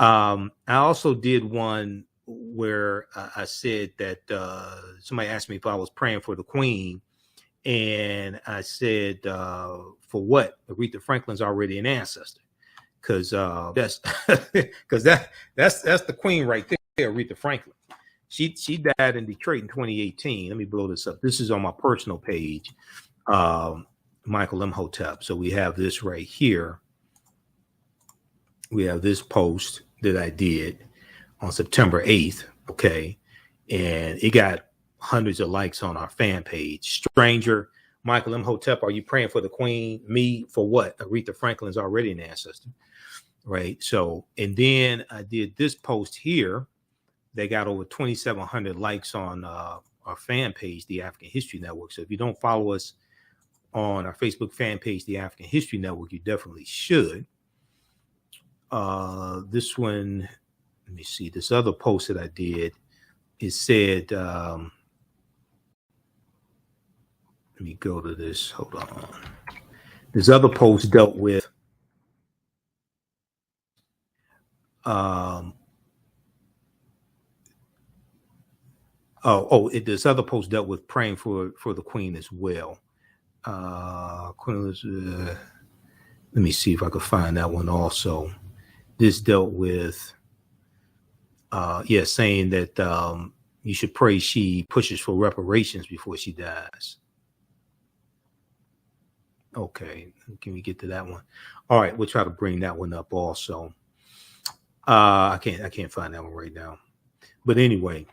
I also did one where I said that somebody asked me if I was praying for the queen, and I said, for what? Aretha Franklin's already an ancestor, because that's the queen right there, Aretha Franklin. She died in Detroit in 2018. Let me blow this up. This is on my personal page, Michael Imhotep. So we have this right here. We have this post that I did on September 8th. Okay. And it got hundreds of likes on our fan page. Stranger, Michael Imhotep, are you praying for the queen? Me, for what? Aretha Franklin's already an ancestor. Right. So, and then I did this post here. They got over 2,700 likes on our fan page, The African History Network. So if you don't follow us on our Facebook fan page, The African History Network, you definitely should. This one, let me see, this other post that I did, it said, let me go to this, hold on. This other post dealt with this other post dealt with praying for the queen as well. Queen Elizabeth, let me see if I could find that one also. This dealt with, saying that you should pray she pushes for reparations before she dies. Okay, can we get to that one? All right, we'll try to bring that one up also. I can't find that one right now. But anyway,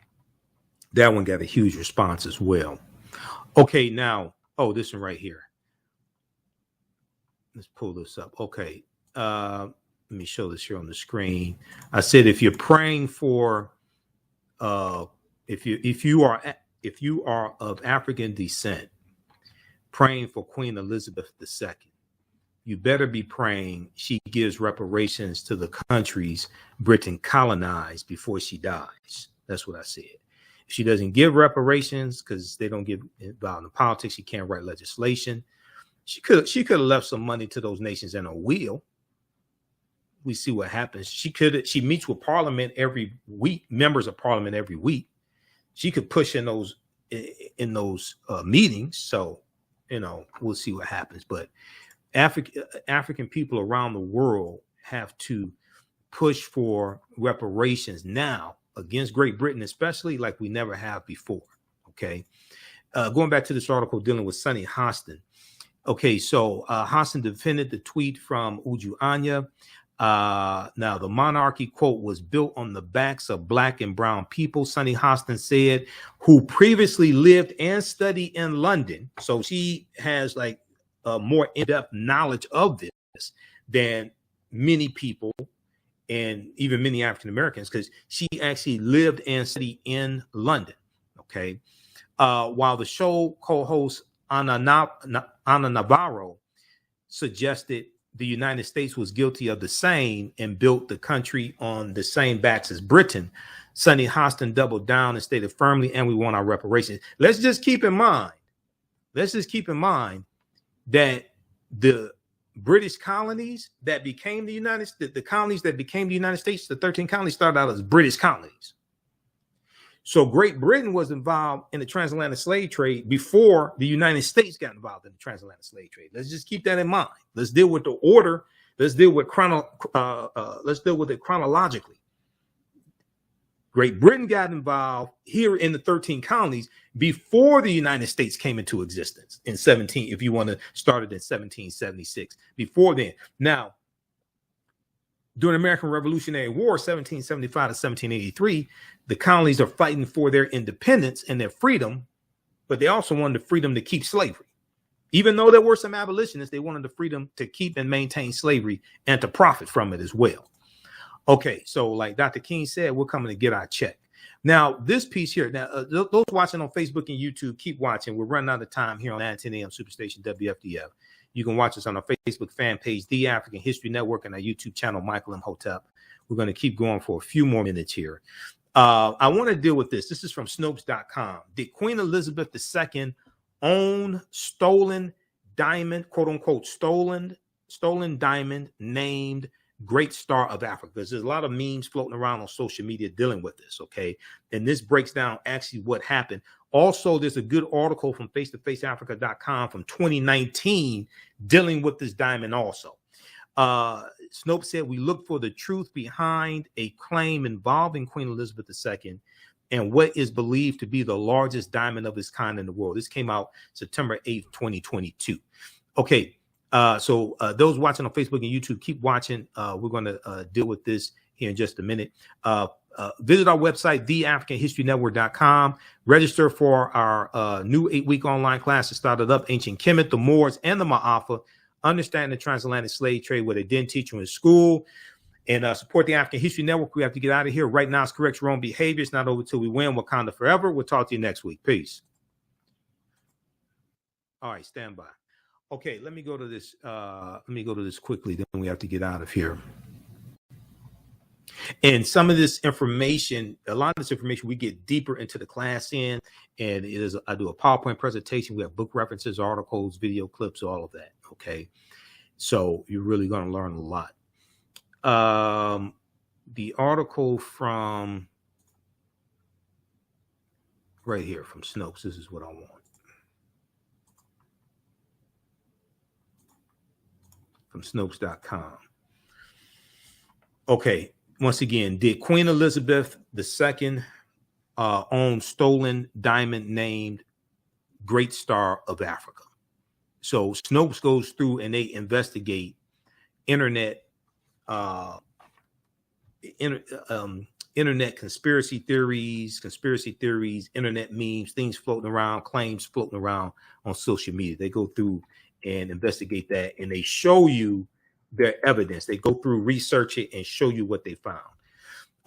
That one got a huge response as well. Okay, now, oh, this one right here. Let's pull this up. Okay, let me show this here on the screen. I said if you're praying for, if you are of African descent, praying for Queen Elizabeth II, you better be praying she gives reparations to the countries Britain colonized before she dies. That's what I said. If she doesn't give reparations because they don't get involved in politics, she can't write legislation. She could have left some money to those nations in a will. We see what happens. She meets with Parliament every week, members of Parliament every week. She could push in those meetings. So, we'll see what happens. But African people around the world have to push for reparations now against Great Britain, especially like we never have before. Okay. Going back to this article dealing with Sonny Hostin. Okay. So Hostin defended the tweet from Uju Anya. Now, the monarchy, quote, was built on the backs of Black and brown people, Sonny Hostin said, who previously lived and studied in London. So she has like more in-depth knowledge of this than many people and even many African Americans, because she actually lived and studied in London. Okay. While the show co-host Ana Navarro suggested the United States was guilty of the same and built the country on the same backs as Britain, Sonny Hostin doubled down and stated firmly, and we want our reparations. Let's just keep in mind that the British colonies that became the United States, the colonies that became the United States, the 13 colonies started out as British colonies. So Great Britain was involved in the transatlantic slave trade before the United States got involved in the transatlantic slave trade. Let's just keep that in mind. Let's deal with the order. Let's deal with it chronologically. Great Britain got involved here in the 13 colonies before the United States came into existence in 17, if you want to start it in 1776, before then. Now, during the American Revolutionary War, 1775 to 1783, the colonies are fighting for their independence and their freedom, but they also wanted the freedom to keep slavery. Even though there were some abolitionists, they wanted the freedom to keep and maintain slavery and to profit from it as well. Okay, so like Dr. King said, we're coming to get our check. Now, this piece here, those watching on Facebook and YouTube, keep watching. We're running out of time here on 910 AM Superstation WFDF. You can watch us on our Facebook fan page, The African History Network, and our YouTube channel, Michael Imhotep. We're going to keep going for a few more minutes here. I want to deal with this. This is from Snopes.com. Did Queen Elizabeth II own stolen diamond, quote unquote, stolen diamond named Great Star of Africa? Because there's a lot of memes floating around on social media dealing with this, okay? And this breaks down actually what happened. Also, there's a good article from face-to-faceafrica.com from 2019 dealing with this diamond also. Snopes said, we look for the truth behind a claim involving Queen Elizabeth II and what is believed to be the largest diamond of its kind in the world. This came out September 8th, 2022. Okay. So those watching on Facebook and YouTube, keep watching. We're going to deal with this here in just a minute. Visit our website, TheAfricanHistoryNetwork.com. Register for our new 8-week online class that started up, Ancient Kemet, the Moors, and the Ma'afa. Understand the transatlantic slave trade, where they didn't teach you in school. And support the African History Network. We have to get out of here. Right now, it's correct your own behavior. It's not over till we win. Wakanda forever. We'll talk to you next week. Peace. All right, stand by. Okay, let me go to this. Let me go to this quickly. Then we have to get out of here. And some of this information, a lot of this information, we get deeper into the class in. And it is, I do a PowerPoint presentation. We have book references, articles, video clips, all of that. Okay, so you're really going to learn a lot. The article from right here from Snopes. This is what I want. From Snopes.com. Okay, once again, did Queen Elizabeth II own stolen diamond named Great Star of Africa? So Snopes goes through and they investigate internet internet conspiracy theories, internet memes, things floating around, claims floating around on social media. They go through and investigate that, and they show you their evidence. They go through, research it, and show you what they found.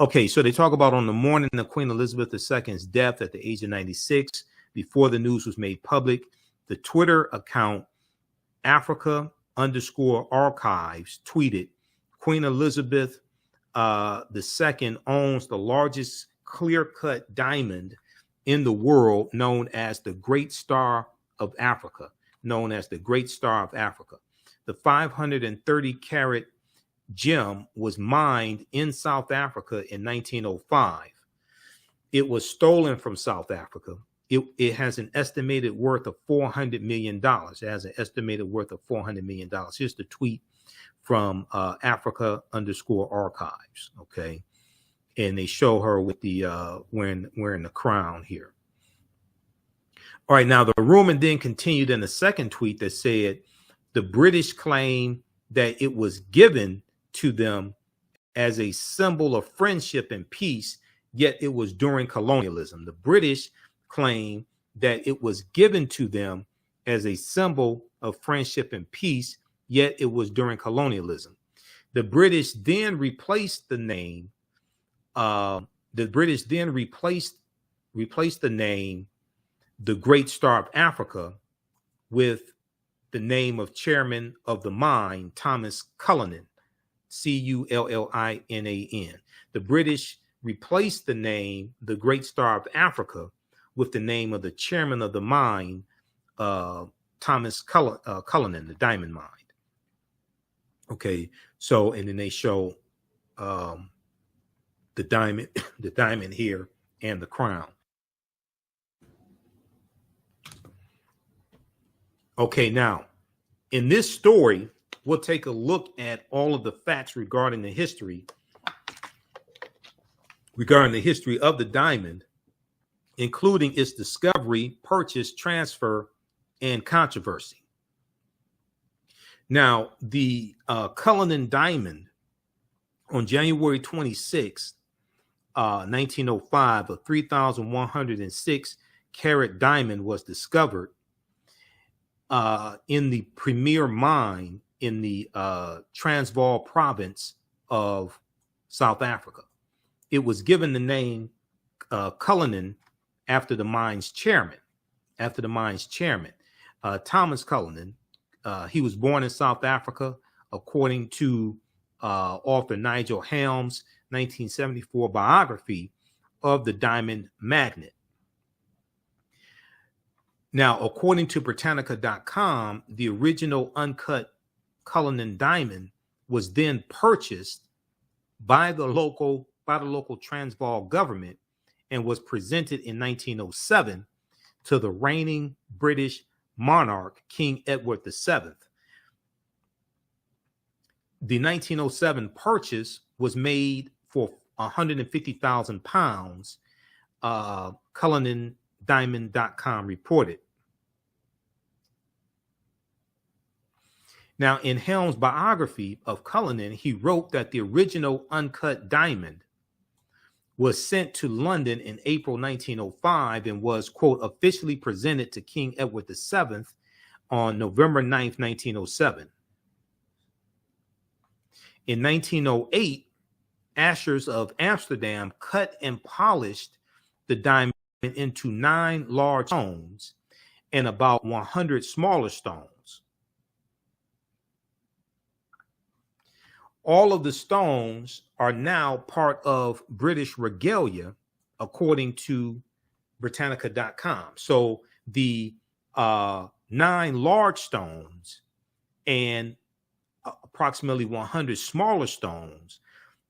Okay, so they talk about on the morning of Queen Elizabeth II's death at the age of 96, before the news was made public, the Twitter account Africa_archives tweeted, Queen Elizabeth II owns the largest clear-cut diamond in the world, known as the Great Star of Africa. The 530-carat gem was mined in South Africa in 1905. It was stolen from South Africa. It has an estimated worth of $400 million. Here's the tweet from Africa_archives. Okay. And they show her with the wearing the crown here. All right, now the rumor then continued in the second tweet that said the British claim that it was given to them as a symbol of friendship and peace, yet it was during colonialism. The British claim that it was given to them as a symbol of friendship and peace, yet it was during colonialism. The British then replaced the name. Replaced the name, the Great Star of Africa, with the name of Chairman of the Mine, Thomas Cullinan, Cullinan. The British replaced the name, the Great Star of Africa, with the name of the Chairman of the Mine, Thomas Cullinan, the diamond mine. Okay, so and then they show the diamond here and the crown. Okay, now in this story, we'll take a look at all of the facts regarding the history of the diamond, including its discovery, purchase, transfer, and controversy. Now, the Cullinan diamond on January 26, 1905, a 3,106 carat diamond was discovered in the premier mine in the Transvaal province of South Africa. It was given the name Cullinan after the mine's chairman. Thomas Cullinan. He was born in South Africa, according to author Nigel Helm's 1974 biography of the diamond magnet. Now, according to Britannica.com, the original uncut Cullinan diamond was then purchased by the local Transvaal government and was presented in 1907 to the reigning British monarch, King Edward VII. The 1907 purchase was made for 150,000 pounds, CullinanDiamond.com reported. Now, in Helm's biography of Cullinan, he wrote that the original uncut diamond was sent to London in April 1905 and was, quote, officially presented to King Edward VII on November 9th, 1907. In 1908, Ashers of Amsterdam cut and polished the diamond into 9 large stones and about 100 smaller stones. All of the stones are now part of British regalia, according to Britannica.com. So the 9 large stones and approximately 100 smaller stones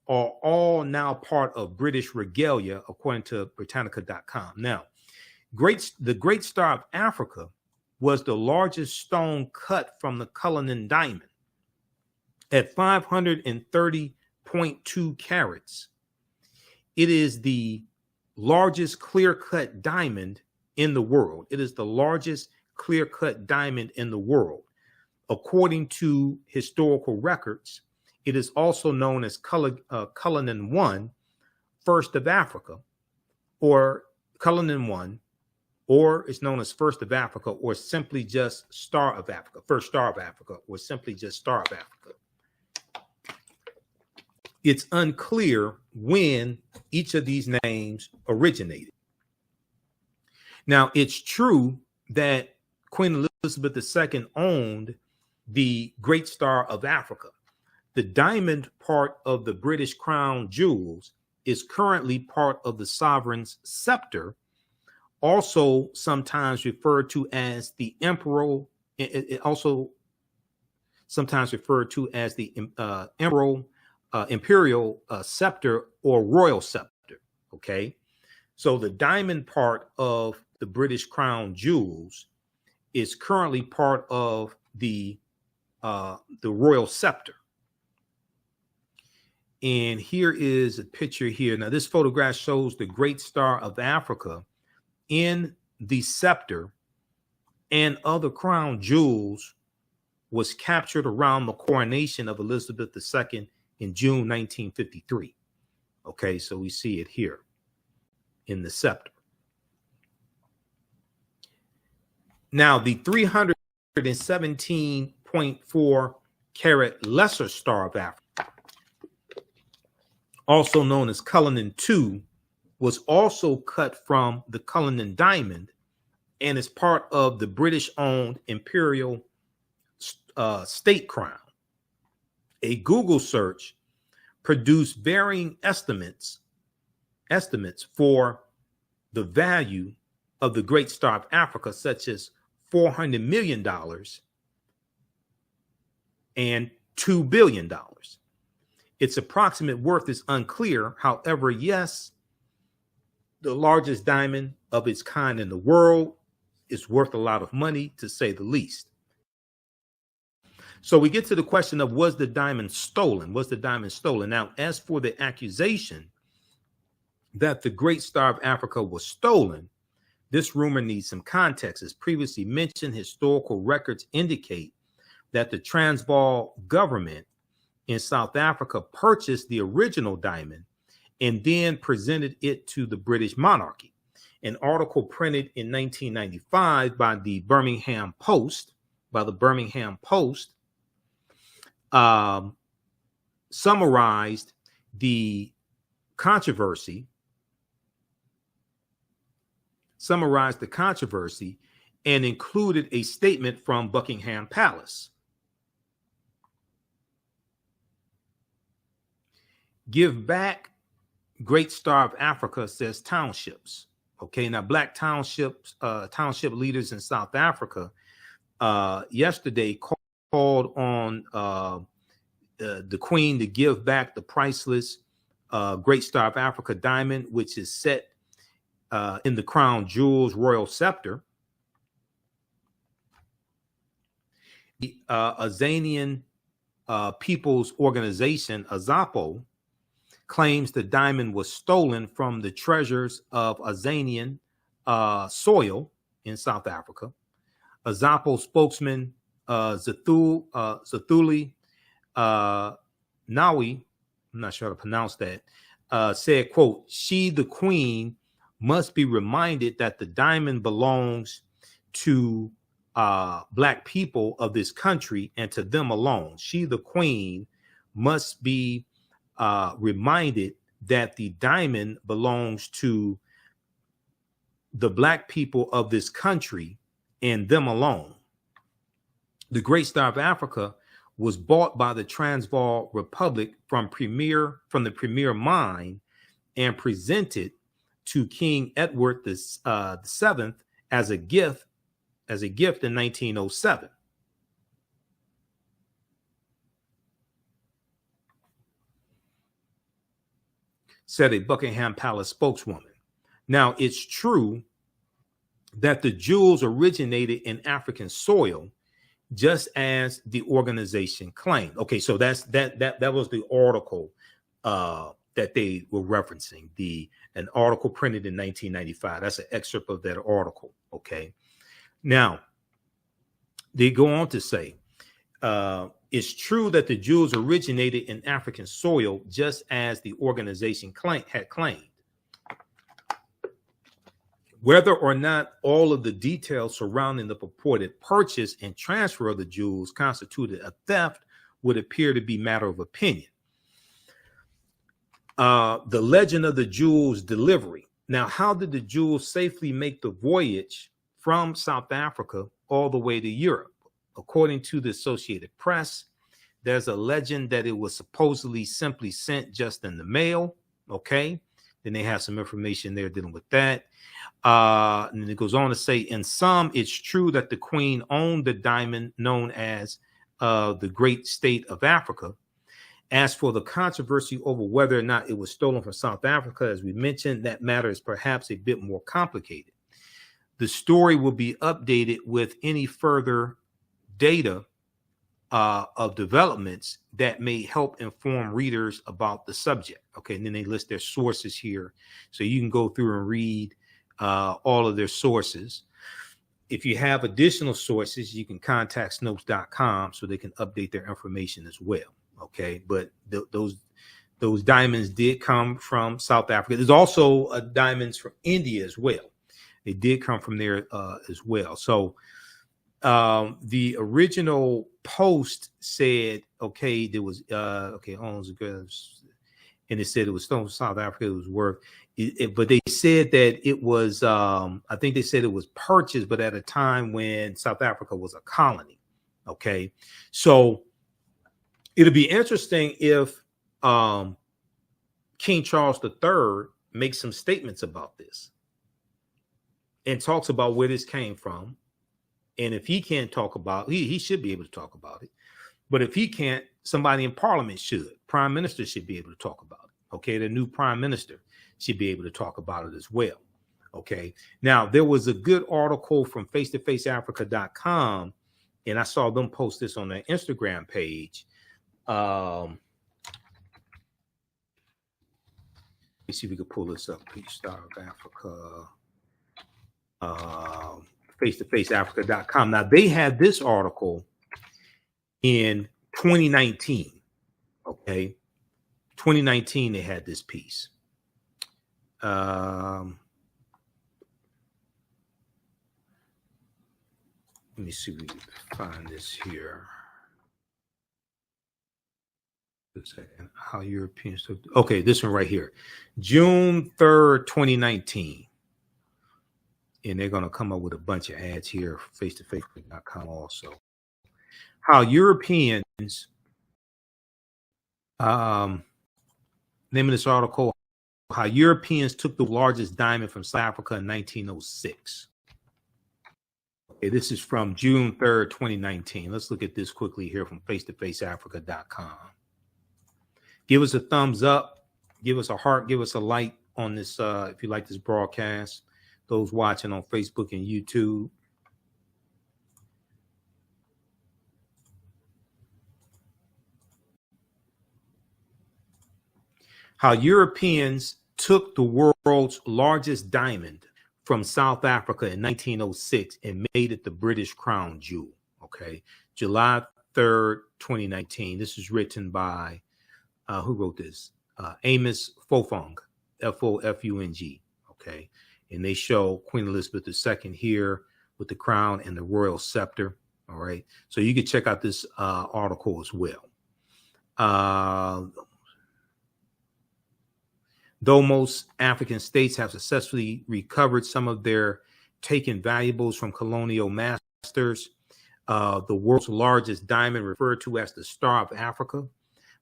are all now part of British regalia, according to Britannica.com. Now, the Great Star of Africa was the largest stone cut from the Cullinan diamond at 530.2 carats. It is the largest clear-cut diamond in the world. According to historical records, it is also known as Cullinan 1 First of Africa, or Cullinan 1, or it's known as First of Africa, or simply just Star of Africa, First Star of Africa, or simply just Star of Africa. It's unclear when each of these names originated. Now, it's true that Queen Elizabeth II owned the Great Star of Africa. The diamond part of the British crown jewels is currently part of the sovereign's scepter, also sometimes referred to as the emperor. It also sometimes referred to as the imperial scepter or royal scepter. Okay, so the diamond part of the British crown jewels is currently part of the royal scepter. And here is a picture here. Now, this photograph shows the Great Star of Africa in the scepter, and other crown jewels was captured around the coronation of Elizabeth II in June 1953. Okay, so we see it here in the scepter. Now, the 317.4 carat Lesser Star of Africa, also known as Cullinan II, was also cut from the Cullinan diamond and is part of the British-owned imperial state crown. A Google search produced varying estimates for the value of the Great Star of Africa, such as $400 million and $2 billion. Its approximate worth is unclear. However, yes, the largest diamond of its kind in the world is worth a lot of money, to say the least. So we get to the question of, was the diamond stolen? Was the diamond stolen? Now, as for the accusation that the Great Star of Africa was stolen, this rumor needs some context. As previously mentioned, historical records indicate that the Transvaal government in South Africa purchased the original diamond and then presented it to the British monarchy. An article printed in 1995 by the Birmingham Post, summarized the controversy and included a statement from Buckingham Palace. Give back Great Star of Africa, says townships. Okay, now black township leaders in South Africa yesterday called on the Queen to give back the priceless Great Star of Africa diamond, which is set in the crown jewels royal scepter. The Azanian People's Organization, AZAPO, claims the diamond was stolen from the treasures of Azanian soil in South Africa. AZAPO spokesman Zathuli Nawi, I'm not sure how to pronounce that, said, quote, "She, the Queen, must be reminded that the diamond belongs to Black people of this country and to them alone. She, the Queen, must be reminded that the diamond belongs to the Black people of this country and them alone." The Great Star of Africa was bought by the Transvaal Republic from the premier mine and presented to King Edward VII as a gift in 1907. Said a Buckingham Palace spokeswoman. Now, it's true that the jewels originated in African soil, just as the organization claimed. Okay, so that was the article that they were referencing, an article printed in 1995. That's an excerpt of that article. Okay, now they go on to say It's true that the jewels originated in African soil, just as the organization had claimed. Whether or not all of the details surrounding the purported purchase and transfer of the jewels constituted a theft would appear to be matter of opinion. The legend of the jewels delivery. Now, how did the jewels safely make the voyage from South Africa all the way to Europe? According to the Associated Press, there's a legend that it was supposedly simply sent just in the mail. Okay. Then they have some information there dealing with that. And then it goes on to say, in some, it's true that the Queen owned the diamond known as the Great State of Africa. As for the controversy over whether or not it was stolen from South Africa, as we mentioned, that matter is perhaps a bit more complicated. The story will be updated with any further data of developments that may help inform readers about the subject. Okay, and then they list their sources here, so you can go through and read all of their sources. If you have additional sources, you can contact Snopes.com so they can update their information as well. Okay, but those diamonds did come from South Africa. There's also diamonds from India as well. They did come from there as well. So the original post said, okay, there was okay, owns and it said it was stolen from South Africa. It was worth it, but they said that it was I think they said it was purchased, but at a time when South Africa was a colony. Okay, so it'll be interesting if King Charles III makes some statements about this and talks about where this came from. And if he can't talk about, he should be able to talk about it. But if he can't, somebody in Parliament should. Prime Minister should be able to talk about it. Okay, the new Prime Minister should be able to talk about it as well. Okay, now there was a good article from face-to-faceafrica.com, and I saw them post this on their Instagram page. Let me see if we can pull this up. Peace Star of Africa. Face-to-faceafrica.com. Now they had this article in 2019. Okay, 2019 they had this piece. Let me see if we can find this here. A second. How Europeans took. Okay, this one right here, June 3rd, 2019. And they're going to come up with a bunch of ads here, face-to-face.com also. How Europeans, name of this article, how Europeans took the largest diamond from South Africa in 1906. Okay, this is from June 3rd, 2019. Let's look at this quickly here from face-to-faceafrica.com. Give us a thumbs up, give us a heart, give us a like on this if you like this broadcast. Those watching on Facebook and YouTube. How Europeans took the world's largest diamond from South Africa in 1906 and made it the British crown jewel. Okay, July 3rd, 2019. This is written by, who wrote this? Amos Fofung, Fofung. Okay. And they show Queen Elizabeth II here with the crown and the royal scepter. All right. So you can check out this article as well. Though most African states have successfully recovered some of their taken valuables from colonial masters, the world's largest diamond, referred to as the Star of Africa,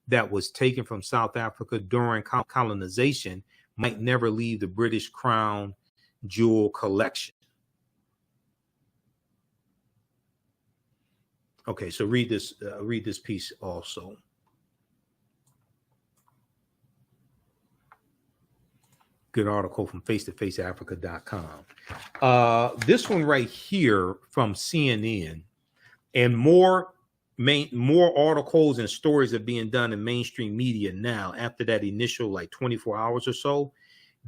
that was taken from South Africa during colonization, might never leave the British crown jewel collection. Okay, so read this piece also. Good article from face-to-faceafrica.com. This one right here from CNN, and more articles and stories are being done in mainstream media now after that initial like 24 hours or so,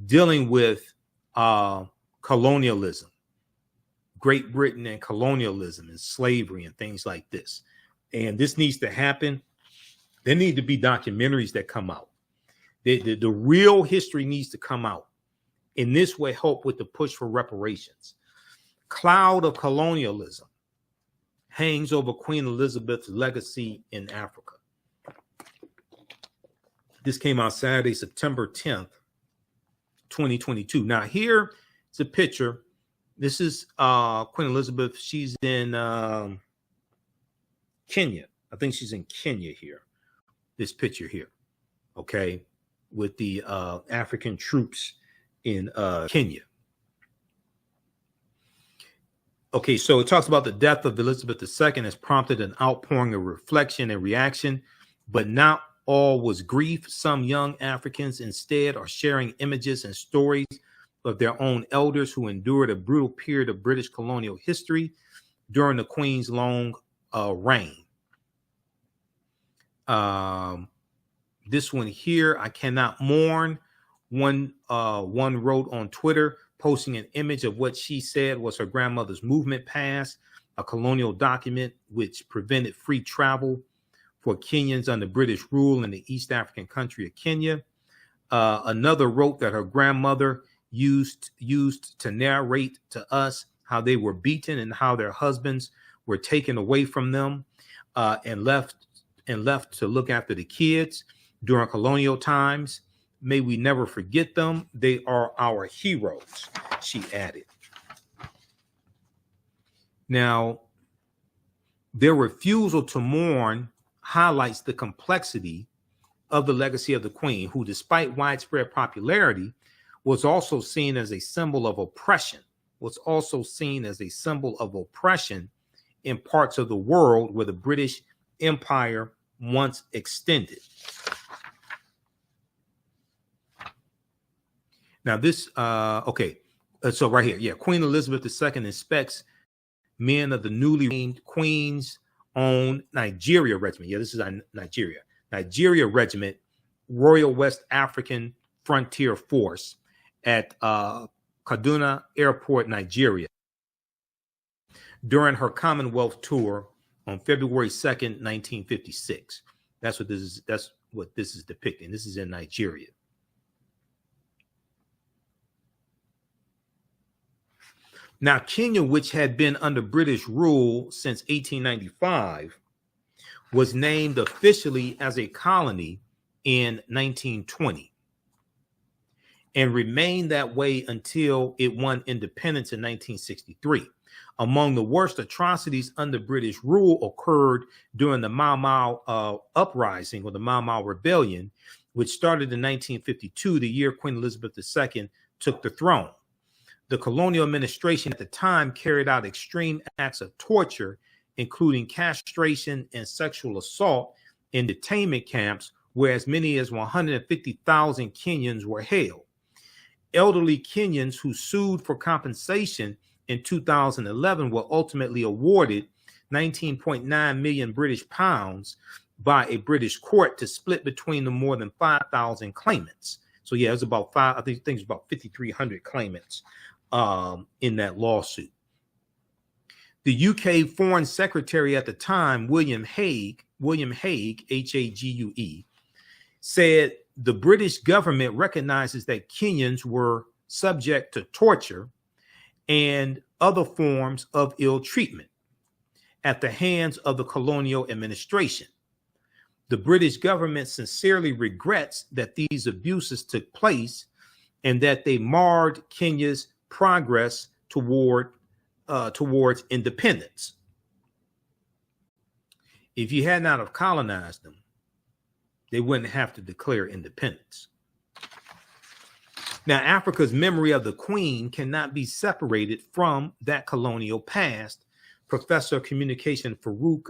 dealing with colonialism, Great Britain and colonialism and slavery and things like this. And this needs to happen. There need to be documentaries that come out. The real history needs to come out. In this way, help with the push for reparations. Cloud of Colonialism hangs over Queen Elizabeth's legacy in Africa. This came out Saturday, September 10th, 2022. Now, here is a picture. This is Queen Elizabeth. She's in Kenya. I think she's in Kenya here. This picture here, okay, with the African troops in Kenya. Okay, so it talks about the death of Elizabeth II has prompted an outpouring of reflection and reaction, but not all was grief. Some young Africans instead are sharing images and stories of their own elders who endured a brutal period of British colonial history during the Queen's long reign. This one here, I cannot mourn. One wrote on Twitter, posting an image of what she said was her grandmother's movement pass, a colonial document which prevented free travel for Kenyans under British rule in the East African country of Kenya. Another wrote that her grandmother used to narrate to us how they were beaten and how their husbands were taken away from them and left to look after the kids during colonial times. May we never forget them. They are our heroes, she added. Now, their refusal to mourn highlights the complexity of the legacy of the Queen, who, despite widespread popularity, was also seen as a symbol of oppression, in parts of the world where the British Empire once extended. Now this, so right here, yeah, Queen Elizabeth II inspects men of the newly named Queen's own Nigeria Regiment. Yeah, this is Nigeria Regiment, Royal West African Frontier Force at Kaduna Airport, Nigeria, during her Commonwealth tour on February 2nd, 1956. That's what this is depicting. This is in Nigeria. Now, Kenya, which had been under British rule since 1895, was named officially as a colony in 1920 and remained that way until it won independence in 1963. Among the worst atrocities under British rule occurred during the Mau Mau uprising, or the Mau Mau rebellion, which started in 1952, the year Queen Elizabeth II took the throne. The colonial administration at the time carried out extreme acts of torture, including castration and sexual assault in detainment camps, where as many as 150,000 Kenyans were held. Elderly Kenyans who sued for compensation in 2011 were ultimately awarded 19.9 million British pounds by a British court to split between the more than 5,000 claimants. So yeah, it was about I think it was about 5,300 claimants in that lawsuit. The UK Foreign Secretary at the time, William Hague, Hague, said the British government recognizes that Kenyans were subject to torture and other forms of ill treatment at the hands of the colonial administration. The British government sincerely regrets that these abuses took place and that they marred Kenya's progress towards independence. If you had not have colonized them, they wouldn't have to declare independence. Now, Africa's memory of the Queen cannot be separated from that colonial past. Professor of Communication Farouk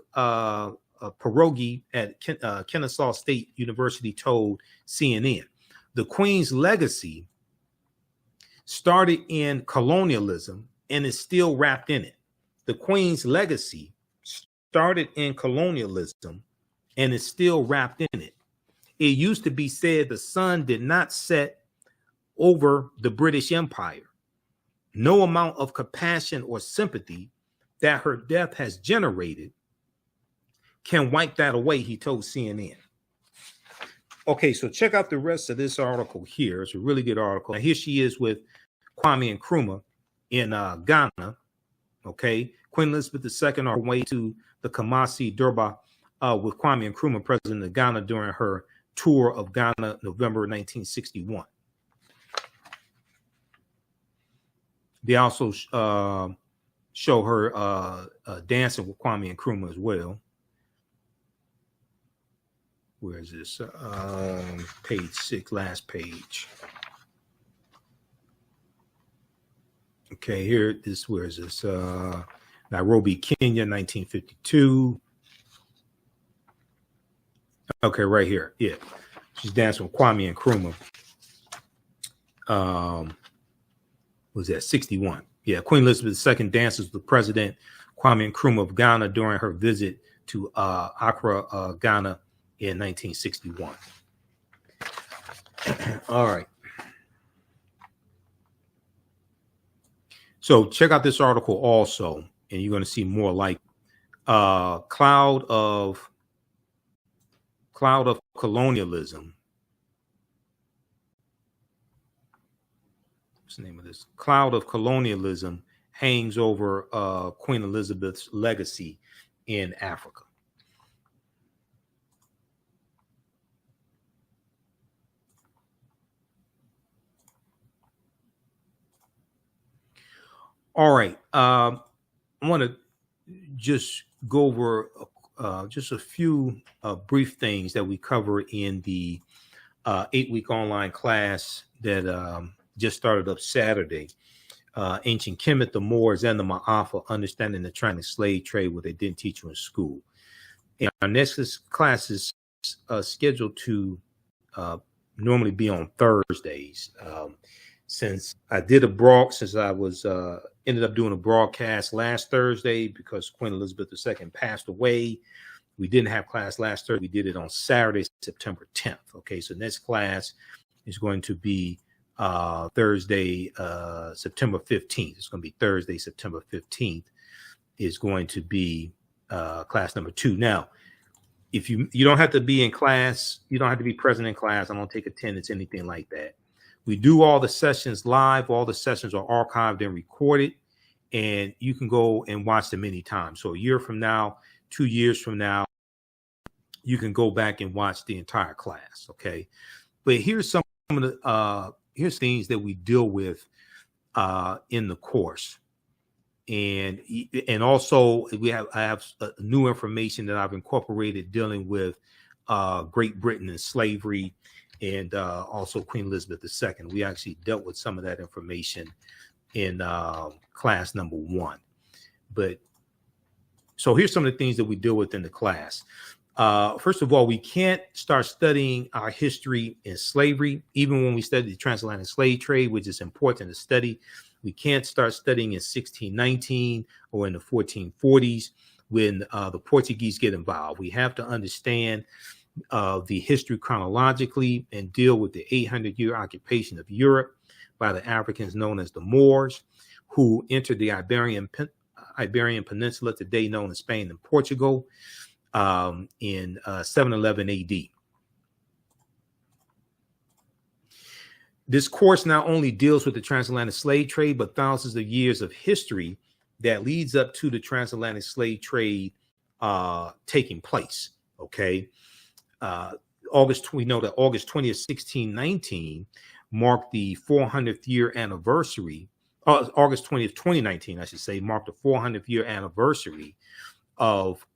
Pierogi at Kennesaw State University told CNN, the Queen's legacy started in colonialism and is still wrapped in it. The Queen's legacy started in colonialism and is still wrapped in it. It used to be said the sun did not set over the British Empire. No amount of compassion or sympathy that her death has generated can wipe that away, he told CNN. Okay, so check out the rest of this article here. It's a really good article. Now, here she is with Kwame Nkrumah in Ghana. Okay, Queen Elizabeth II on her way to the Kumasi Durbar with Kwame Nkrumah, president of Ghana, during her tour of Ghana, November 1961. They also show her dancing with Kwame Nkrumah as well. Where is this? Page 6, last page. Okay, here this. Where is this? Nairobi, Kenya, 1952. Okay, right here. Yeah, she's dancing with Kwame Nkrumah. Was that 61? Yeah, Queen Elizabeth II dances with President Kwame Nkrumah of Ghana during her visit to Accra, Ghana in 1961. All right. So check out this article also, and you're going to see more like Cloud of Colonialism. What's the name of this? Cloud of Colonialism hangs over Queen Elizabeth's legacy in Africa. All right. I want to just go over just a few brief things that we cover in the 8-week online class that just started up Saturday. Ancient Kemet, the Moors, and the Ma'afa, Understanding the Trans Slave Trade, what they didn't teach you in school. And our next class is scheduled to normally be on Thursdays. Since I was ended up doing a broadcast last Thursday because Queen Elizabeth II passed away, we didn't have class last Thursday. We did it on Saturday, September 10th. Okay, so next class is going to be Thursday, September 15th. It's going to be Thursday, September 15th is going to be class number 2. Now, if you don't have to be in class, you don't have to be present in class. I don't take attendance, anything like that. We do all the sessions live. All the sessions are archived and recorded, and you can go and watch them anytime. So a year from now, 2 years from now, you can go back and watch the entire class. Okay, but here's some of the here's things that we deal with in the course, and also I have new information that I've incorporated dealing with Great Britain and slavery. And also Queen Elizabeth II. We actually dealt with some of that information in class number 1. But so here's some of the things that we deal with in the class. First of all, we can't start studying our history in slavery, even when we study the transatlantic slave trade, which is important to study. We can't start studying in 1619 or in the 1440s when the Portuguese get involved. We have to understand the history chronologically and deal with the 800-year occupation of Europe by the Africans known as the Moors, who entered the Iberian Peninsula, today known as Spain and Portugal, in 711 AD. This course not only deals with the transatlantic slave trade, but thousands of years of history that leads up to the transatlantic slave trade taking place. Okay. We know that August 20th, 1619 marked the 400th year anniversary. August 20th, 2019, I should say, marked the 400th year anniversary of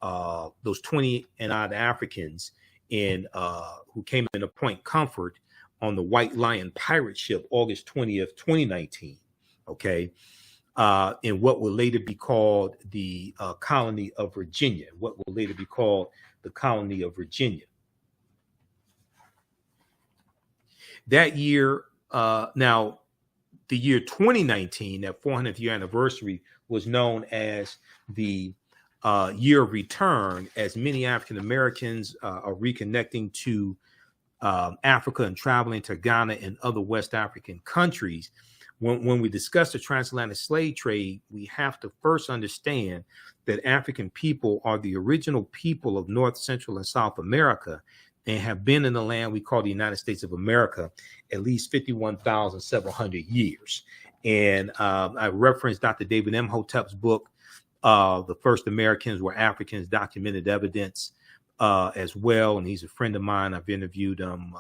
those 20 and odd Africans who came into Point Comfort on the White Lion pirate ship, August 20th, 2019. Okay. In what will later be called the colony of Virginia, That year, now the year 2019, that 400th year anniversary, was known as the year of return, as many African Americans are reconnecting to Africa and traveling to Ghana and other West African countries when we discuss the transatlantic slave trade, we have to first understand that African people are the original people of North, Central, and South America, and have been in the land we call the United States of America at least 51,700 years. And I referenced Dr. David Imhotep's book, The First Americans Were Africans, Documented Evidence, as well. And he's a friend of mine. I've interviewed him